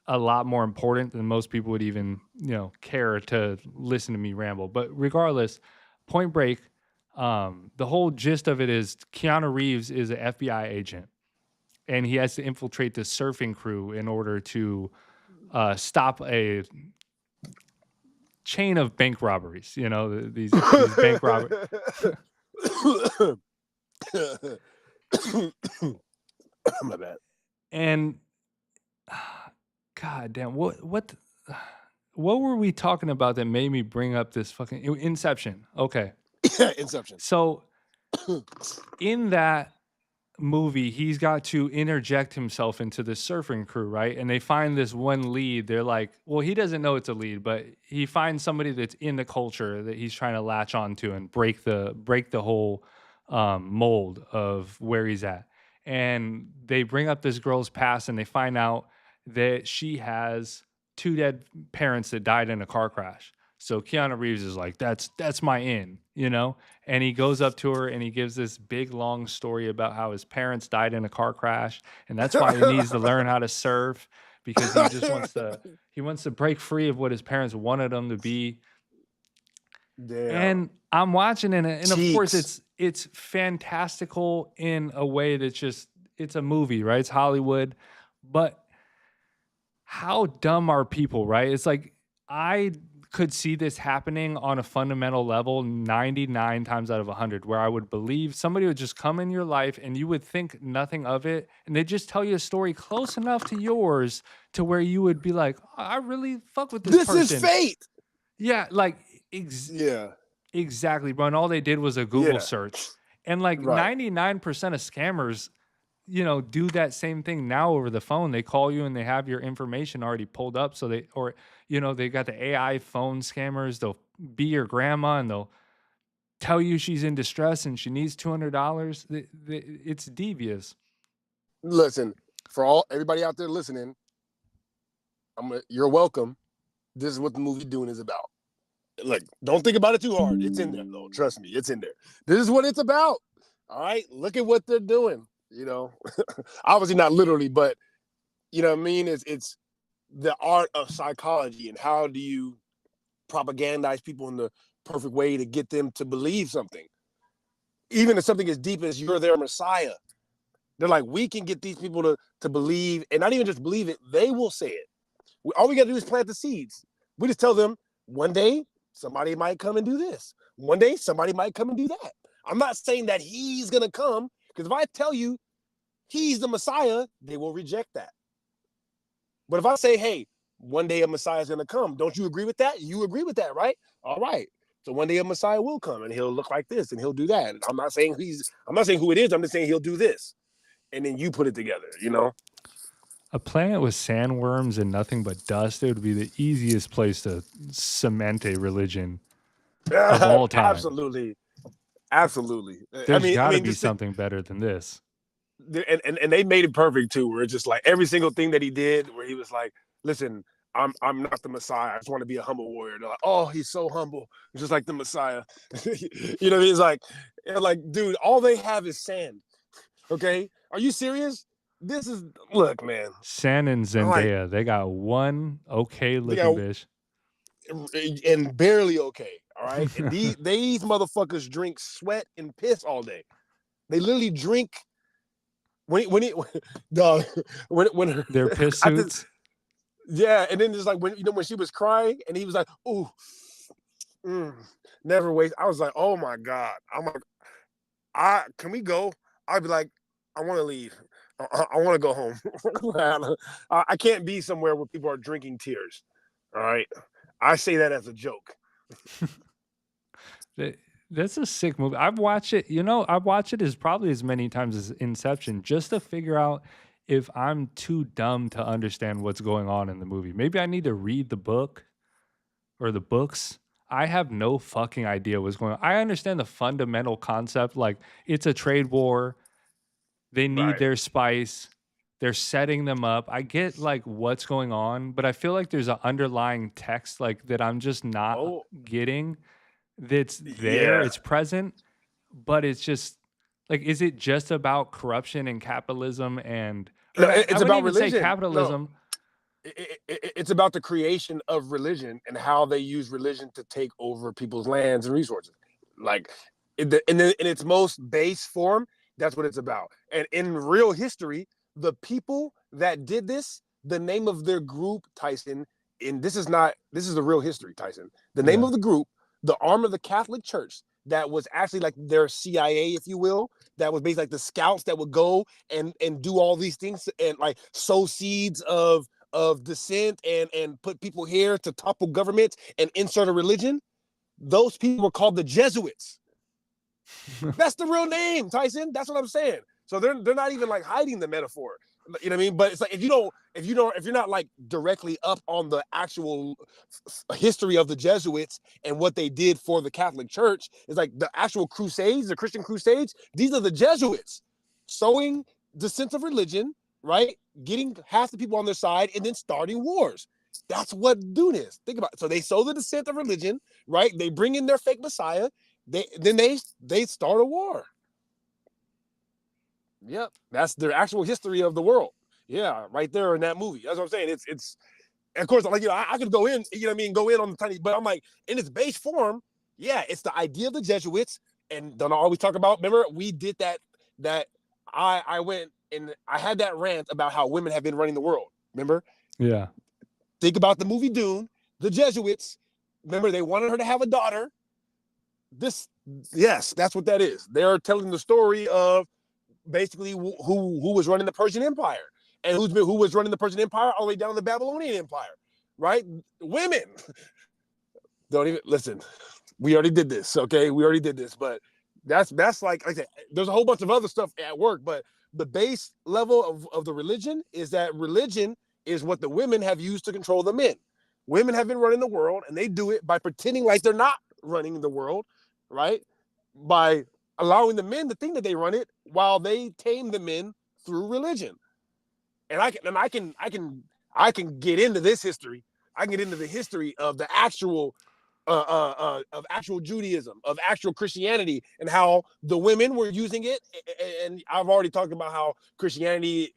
a lot more important than most people would even care to listen to me ramble. But regardless, Point Break, the whole gist of it is Keanu Reeves is an FBI agent, and he has to infiltrate the surfing crew in order to stop a chain of bank robberies. These bank robberies. My bad. And God damn, what were we talking about that made me bring up this fucking Inception? Okay. Inception. So in that movie, he's got to interject himself into the surfing crew, right? And they find this one lead. They're like, well, he doesn't know it's a lead, but he finds somebody that's in the culture that he's trying to latch onto and break the whole mold of where he's at. And they bring up this girl's past, and they find out that she has 2 dead parents that died in a car crash. So Keanu Reeves is like, that's my in, and he goes up to her and he gives this big long story about how his parents died in a car crash, and that's why he needs to learn how to surf, because he just wants to break free of what his parents wanted him to be. Damn. And I'm watching it, and of course it's fantastical in a way that's it's a movie, right? It's Hollywood, but how dumb are people, right? It's like I could see this happening on a fundamental level 99 times out of 100, where I would believe somebody would just come in your life and you would think nothing of it, and they just tell you a story close enough to yours to where you would be like, I really fuck with this person. This is fate. Yeah, like exactly, bro. And all they did was a Google search. And like 99% of scammers, do that same thing now over the phone. They call you and they have your information already pulled up. So they got the AI phone scammers. They'll be your grandma and they'll tell you she's in distress and she needs $200. It's devious. Listen, for everybody out there listening, you're welcome. This is what the movie Dune is about. Look, don't think about it too hard. It's in there though. Trust me, it's in there. This is what it's about. All right, look at what they're doing. Obviously not literally, but you know what I mean? It's the art of psychology and how do you propagandize people in the perfect way to get them to believe something. Even if something as deep as you're their Messiah. They're like, we can get these people to believe, and not even just believe it, they will say it. All we got to do is plant the seeds. We just tell them one day somebody might come and do this. One day somebody might come and do that. I'm not saying that he's going to come, because if I tell you he's the Messiah, they will reject that. But if I say, hey, one day a Messiah is going to come, don't you agree with that? You agree with that, right? All right. So one day a Messiah will come and he'll look like this and he'll do that. And I'm not saying who it is. I'm just saying he'll do this. And then you put it together, A planet with sandworms and nothing but dust, it would be the easiest place to cement a religion of all time. Absolutely. There's got to be something better than this. And they made it perfect too, where it's just like every single thing that he did, where he was like, listen, I'm not the Messiah. I just want to be a humble warrior. They're like, oh, he's so humble, just like the Messiah. He's like, dude, all they have is sand. Okay, are you serious? Look, man. Sand and Zendaya, they got one okay looking bitch, and barely okay. All right, and these motherfuckers drink sweat and piss all day. They literally drink when their piss suits. Yeah, and then just like when she was crying and he was like, "Ooh, never waste." I was like, "Oh my god!" I'm like, can we go?" I'd be like, "I want to leave. I want to go home. I can't be somewhere where people are drinking tears." All right, I say that as a joke. That's a sick movie. I've watched it. I've watched it probably as many times as Inception just to figure out if I'm too dumb to understand what's going on in the movie. Maybe I need to read the book or the books. I have no fucking idea what's going on. I understand the fundamental concept, like it's a trade war. They need their spice. They're setting them up. I get like what's going on, but I feel like there's an underlying text like that I'm just not getting. That's there, it's present, but it's just like, is it just about corruption and capitalism? And it's about religion. Say capitalism. No. It's about the creation of religion and how they use religion to take over people's lands and resources. Like in its most base form, that's what it's about. And in real history, the people that did this, the name of their group, Tyson, this is the real history, Tyson. The name of the group, the arm of the Catholic Church that was actually like their CIA, if you will, that was basically like the scouts that would go and do all these things and like sow seeds of dissent and put people here to topple governments and insert a religion. Those people were called the Jesuits. That's the real name, Tyson. That's what I'm saying. So they're not even like hiding the metaphor. You know what I mean? But it's like if you're not like directly up on the actual history of the Jesuits and what they did for the Catholic Church, it's like the actual crusades, the Christian crusades. These are the Jesuits sowing dissent of religion, right? Getting half the people on their side and then starting wars. That's what Dune is. Think about it. So they sow the dissent of religion, right? They bring in their fake Messiah. They start a war. Yep, that's their actual history of the world. Yeah, right there in that movie. That's what I'm saying. It's of course, like, I could go in, go in on the tiny, but I'm like, in its base form, yeah, it's the idea of the Jesuits. And don't always talk about, remember, we did that I went and I had that rant about how women have been running the world. Remember? Yeah. Think about the movie Dune, the Jesuits. Remember, they wanted her to have a daughter. Yes, that's what that is. They're telling the story of basically who was running the Persian Empire and who was running the Persian Empire all the way down to the Babylonian Empire, right? Women. Don't even listen. We already did this, okay? We already did this, but that's like I said, there's a whole bunch of other stuff at work, but the base level of the religion is that religion is what the women have used to control the men. Women have been running the world, and they do it by pretending like they're not running the world, right? By allowing the men to think that they run it while they tame the men through religion. And I can get into this history. I can get into the history of the actual of actual Judaism, of actual Christianity, and how the women were using it. And I've already talked about how Christianity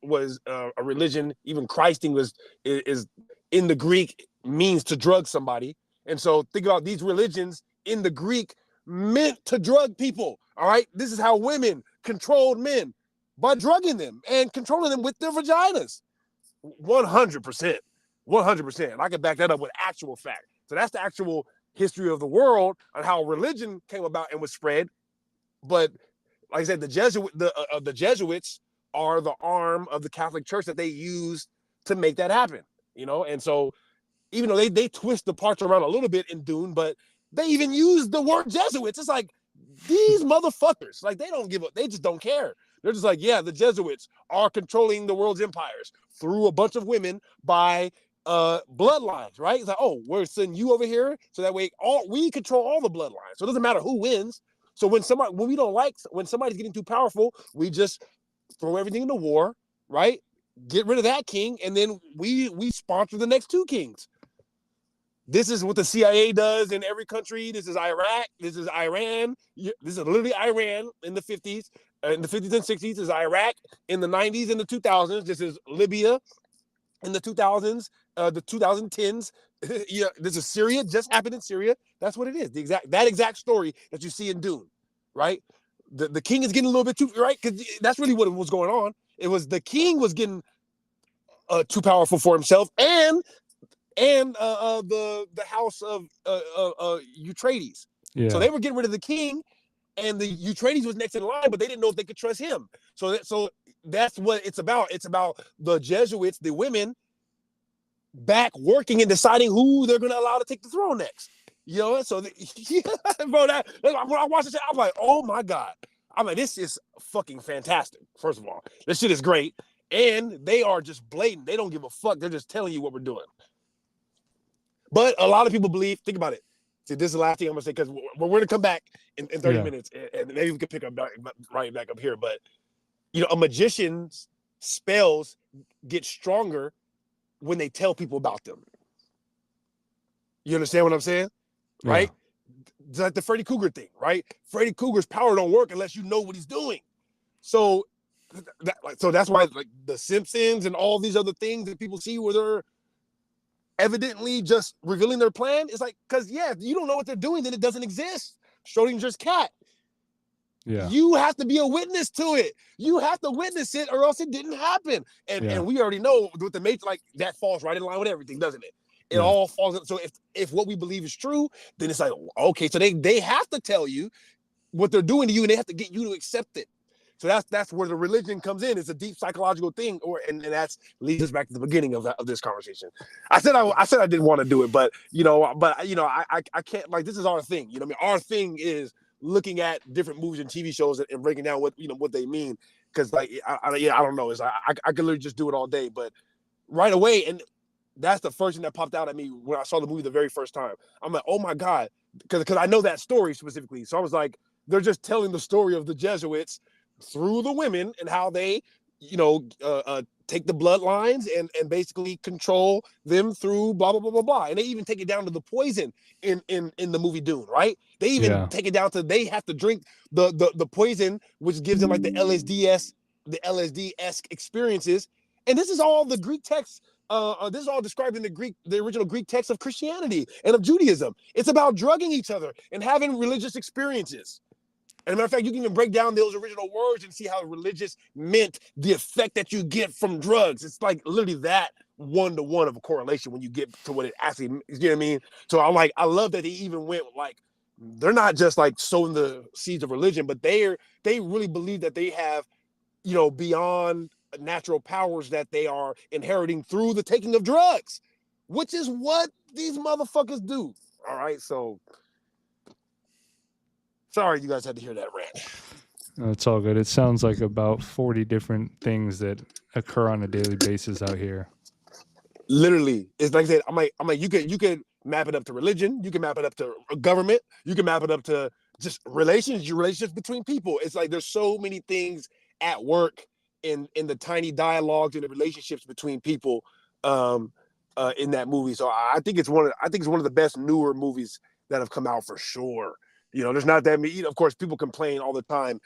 was a religion. Even Christing is in the Greek means to drug somebody. And so think about these religions in the Greek meant to drug people. All right. This is how women controlled men, by drugging them and controlling them with their vaginas. 100%. 100%. I can back that up with actual fact. So that's the actual history of the world and how religion came about and was spread. But like I said, the Jesuits are the arm of the Catholic Church that they used to make that happen. And so even though they twist the parts around a little bit in Dune, but they even use the word Jesuits. It's like, these motherfuckers, like, they don't give up. They just don't care. They're just like, yeah, the Jesuits are controlling the world's empires through a bunch of women by bloodlines, right? It's like, oh, we're sending you over here so that way we control all the bloodlines. So it doesn't matter who wins. So when somebody's getting too powerful, we just throw everything into war, right? Get rid of that king, and then we sponsor the next two kings. This is what the CIA does in every country. This is Iraq. This is Iran. This is literally Iran in the 50s. In the 50s and 60s. This is Iraq in the 90s and the 2000s. This is Libya in the 2000s, the 2010s. Yeah, this is Syria. Just happened in Syria. That's what it is. That exact story that you see in Dune, right? The king is getting a little bit too, right? Because that's really what was going on. It was the king was getting too powerful for himself, and the house of Euphrates. Yeah. So they were getting rid of the king, and the Euphrates was next in line, but they didn't know if they could trust him. So that's what it's about. It's about the Jesuits, the women, back working and deciding who they're going to allow to take the throne next. You know, so bro, when I watched this, I'm like, oh my God. I'm like, this is fucking fantastic. First of all, this shit is great. And they are just blatant. They don't give a fuck. They're just telling you what we're doing. But a lot of people believe, think about it. See, this is the last thing I'm going to say, because we're going to come back in 30 minutes, and maybe we can pick up right back up here. But, you know, a magician's spells get stronger when they tell people about them. You understand what I'm saying? Yeah. Right? It's like the Freddy Krueger thing, right? Freddy Krueger's power don't work unless you know what he's doing. So that's why, like, The Simpsons and all these other things that people see where they're evidently just revealing their plan, it's like, because if you don't know what they're doing, then it doesn't exist. Schrodinger's cat. Yeah. You have to be a witness to it. You have to witness it, or else it didn't happen. And we already know with the Matrix, like, that falls right in line with everything, doesn't it? It all falls in. So if what we believe is true, then it's like, okay, so they have to tell you what they're doing to you, and they have to get you to accept it. So that's where the religion comes in. It's a deep psychological thing, and that's leads us back to the beginning of this conversation. I said I didn't want to do it, but I can't. Like, this is our thing. You know what I mean? Our thing is looking at different movies and TV shows and breaking down what they mean. Because, like, I don't know. It's I could literally just do it all day, but right away, and that's the first thing that popped out at me when I saw the movie the very first time. I'm like, oh my God, because I know that story specifically. So I was like, they're just telling the story of the Jesuits through the women and how they, take the bloodlines and basically control them through blah, blah, blah, blah, blah. And they even take it down to the poison in the movie Dune, right? They even take it down to, they have to drink the poison, which gives them like the LSD-esque experiences. And this is all the Greek text. This is all described in the original Greek text of Christianity and of Judaism. It's about drugging each other and having religious experiences. And as a matter of fact, you can even break down those original words and see how religious meant the effect that you get from drugs. It's like literally that one-to-one of a correlation when you get to what it actually, you know what I mean? So I love that he even went like, they're not just like sowing the seeds of religion, but they really believe that they have, beyond natural powers that they are inheriting through the taking of drugs, which is what these motherfuckers do. All right, so sorry you guys had to hear that rant. No, it's all good. It sounds like about 40 different things that occur on a daily basis out here. Literally, it's like I said. I'm like you could map it up to religion. You can map it up to government. You can map it up to just relationships between people. It's like there's so many things at work in the tiny dialogues and the relationships between people in that movie. So I think it's one of the best newer movies that have come out for sure. There's not that many. Of course, people complain all the time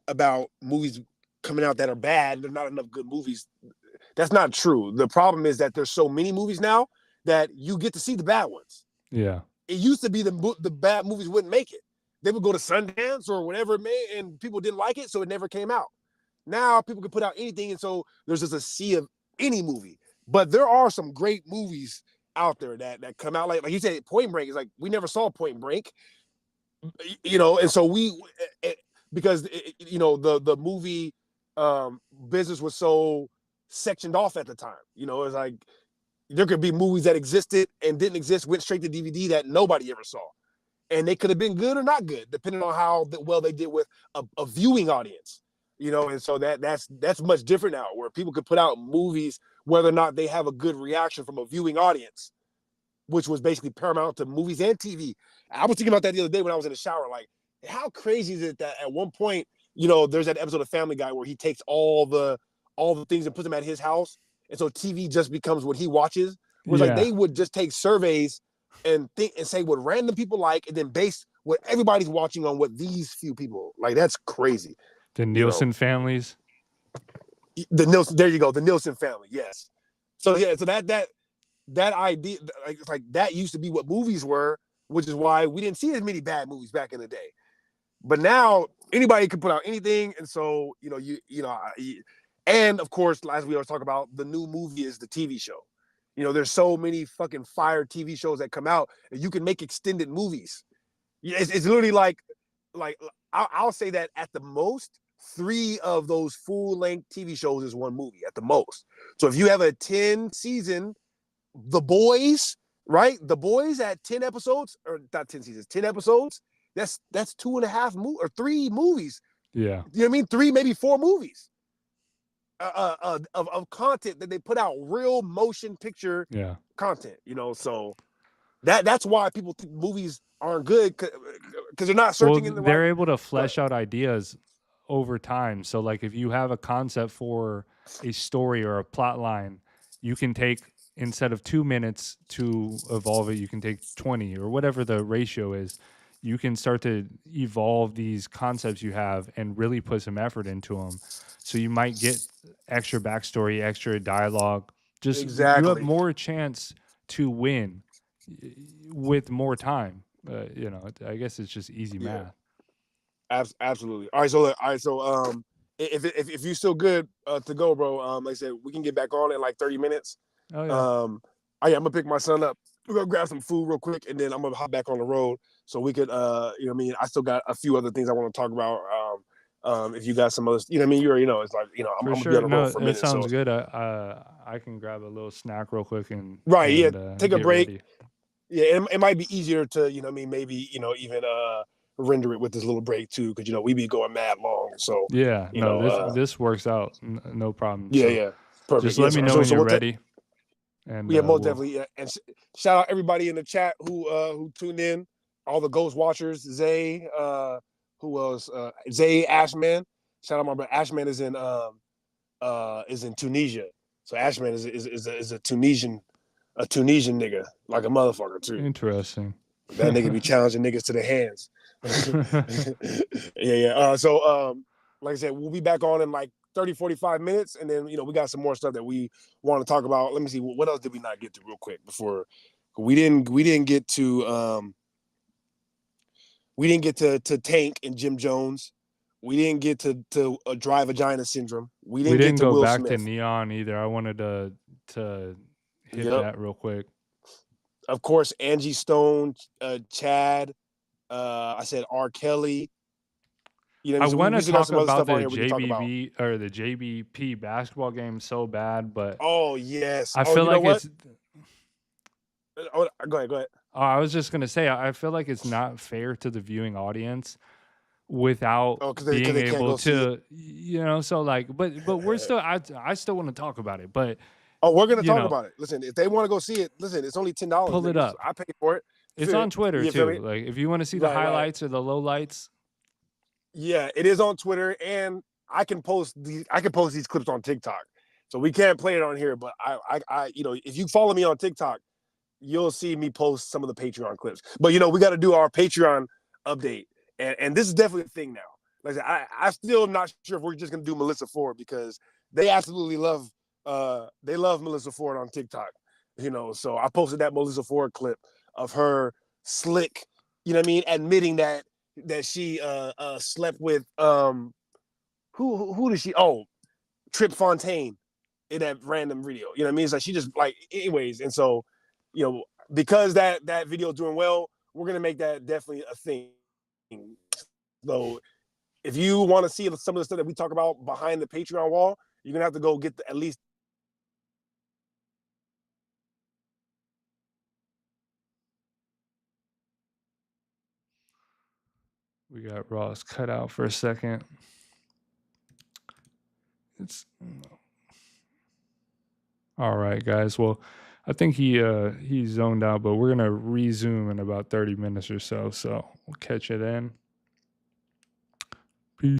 about movies coming out that are bad. There's not enough good movies. That's not true. The problem is that there's so many movies now that you get to see the bad ones. Yeah. It used to be the bad movies wouldn't make it. They would go to Sundance or whatever it may, and people didn't like it, so it never came out. Now people can put out anything, and so there's just a sea of any movie. But there are some great movies out there that come out. Like you said, Point Break is like, we never saw Point Break. And so because the movie business was so sectioned off at the time. It's like there could be movies that existed and didn't exist, went straight to DVD that nobody ever saw, and they could have been good or not good depending on how well they did with a viewing audience. And so that's much different now, where people could put out movies whether or not they have a good reaction from a viewing audience, which was basically paramount to movies and TV. I was thinking about that the other day when I was in the shower. Like, how crazy is it that at one point, there's that episode of Family Guy where he takes all the things and puts them at his house, and so TV just becomes what he watches. Whereas like they would just take surveys and think and say what random people like, and then base what everybody's watching on what these few people like. That's crazy. The Nielsen families. There you go. The Nielsen family. Yes. So that idea, like that used to be what movies were, which is why we didn't see as many bad movies back in the day. But now anybody can put out anything, and so and of course, as we always talk about, the new movie is the TV show. There's so many fucking fire TV shows that come out, and you can make extended movies. It's literally like I'll say that at the most, 3 of those full-length TV shows is one movie at the most. So if you have a 10-season The Boys, right? The Boys at 10 episodes, or not 10 seasons, 10 episodes. That's 2.5 or 3 movies. Yeah. You know what I mean? 3, maybe 4 movies of content that they put out, real motion picture content. You know, so that's why people think movies aren't good because they're not searching in the they're right. able to flesh out ideas over time. So like if you have a concept for a story or a plot line, you can take, instead of 2 minutes to evolve it, you can take 20 or whatever the ratio is. You can start to evolve these concepts you have and really put some effort into them. So you might get extra backstory, extra dialogue. Just Exactly. you have more chance to win with more time. You know, I guess it's just easy math. Absolutely. All right. So if you're still good to go, bro, like I said, we can get back on in like 30 minutes. Oh yeah. I'm gonna pick my son up. We're gonna grab some food real quick, and then I'm gonna hop back on the road so we could, you know what I mean? I still got a few other things I want to talk about. If you got some other, you know what I mean? You already know, it's like, you know, I'm gonna be on the road for a minute. It sounds good. I can grab a little snack real quick and take a break. Ready. Yeah, it might be easier to, you know what I mean, maybe, you know, even render it with this little break too, because, you know, we be going mad long. So yeah, you know, this works out, no problem. Yeah, so yeah, perfect. Just let me know when you're ready. And most definitely. And shout out everybody in the chat who tuned in, all the Ghost Watchers, Zay, who else? Zay Ashman. Shout out my brother. Ashman is in Tunisia. So Ashman is a Tunisian nigga, like a motherfucker too. Interesting. That nigga be challenging niggas to the hands. Yeah. So like I said, we'll be back on in like 30, 45 minutes, and then, you know, we got some more stuff that we want to talk about. Let me see, what else did we not get to real quick before we didn't get to Tank and Jim Jones. We didn't get to dry vagina syndrome. We didn't go Will back Smith. to Neon either. I wanted to hit that real quick. Of course, Angie Stone, Chad. I said R. Kelly. You know, I want to talk about the JBB or the JBP basketball game so bad, but oh yes, I feel like it's. Oh, go ahead. Oh, I was just gonna say, I feel like it's not fair to the viewing audience without being able to, you know. So like, but we're still. I still want to talk about it, but. Oh, we're gonna talk about it. Listen, if they want to go see it, listen, it's only $10. Pull it up. I pay for it. It's on Twitter too. Like if you want to see the highlights or the lowlights. Yeah, it is on Twitter, and I can post these clips on TikTok. So we can't play it on here, but I you know, if you follow me on TikTok, you'll see me post some of the Patreon clips. But you know, we got to do our Patreon update, and this is definitely a thing now. Like I said, I still not sure if we're just gonna do Melissa Ford, because they absolutely love Melissa Ford on TikTok. You know, so I posted that Melissa Ford clip of her slick, you know what I mean, admitting that she slept with who did she Trip Fontaine in that random video. You know what I mean? It's like she just like anyways. And so, you know, because that video is doing well, we're gonna make that definitely a thing. So if you want to see some of the stuff that we talk about behind the Patreon wall, you're gonna have to go get at least. We got Ross cut out for a second. It's all right, guys. Well, I think he zoned out, but we're gonna resume in about 30 minutes or so. So we'll catch you then.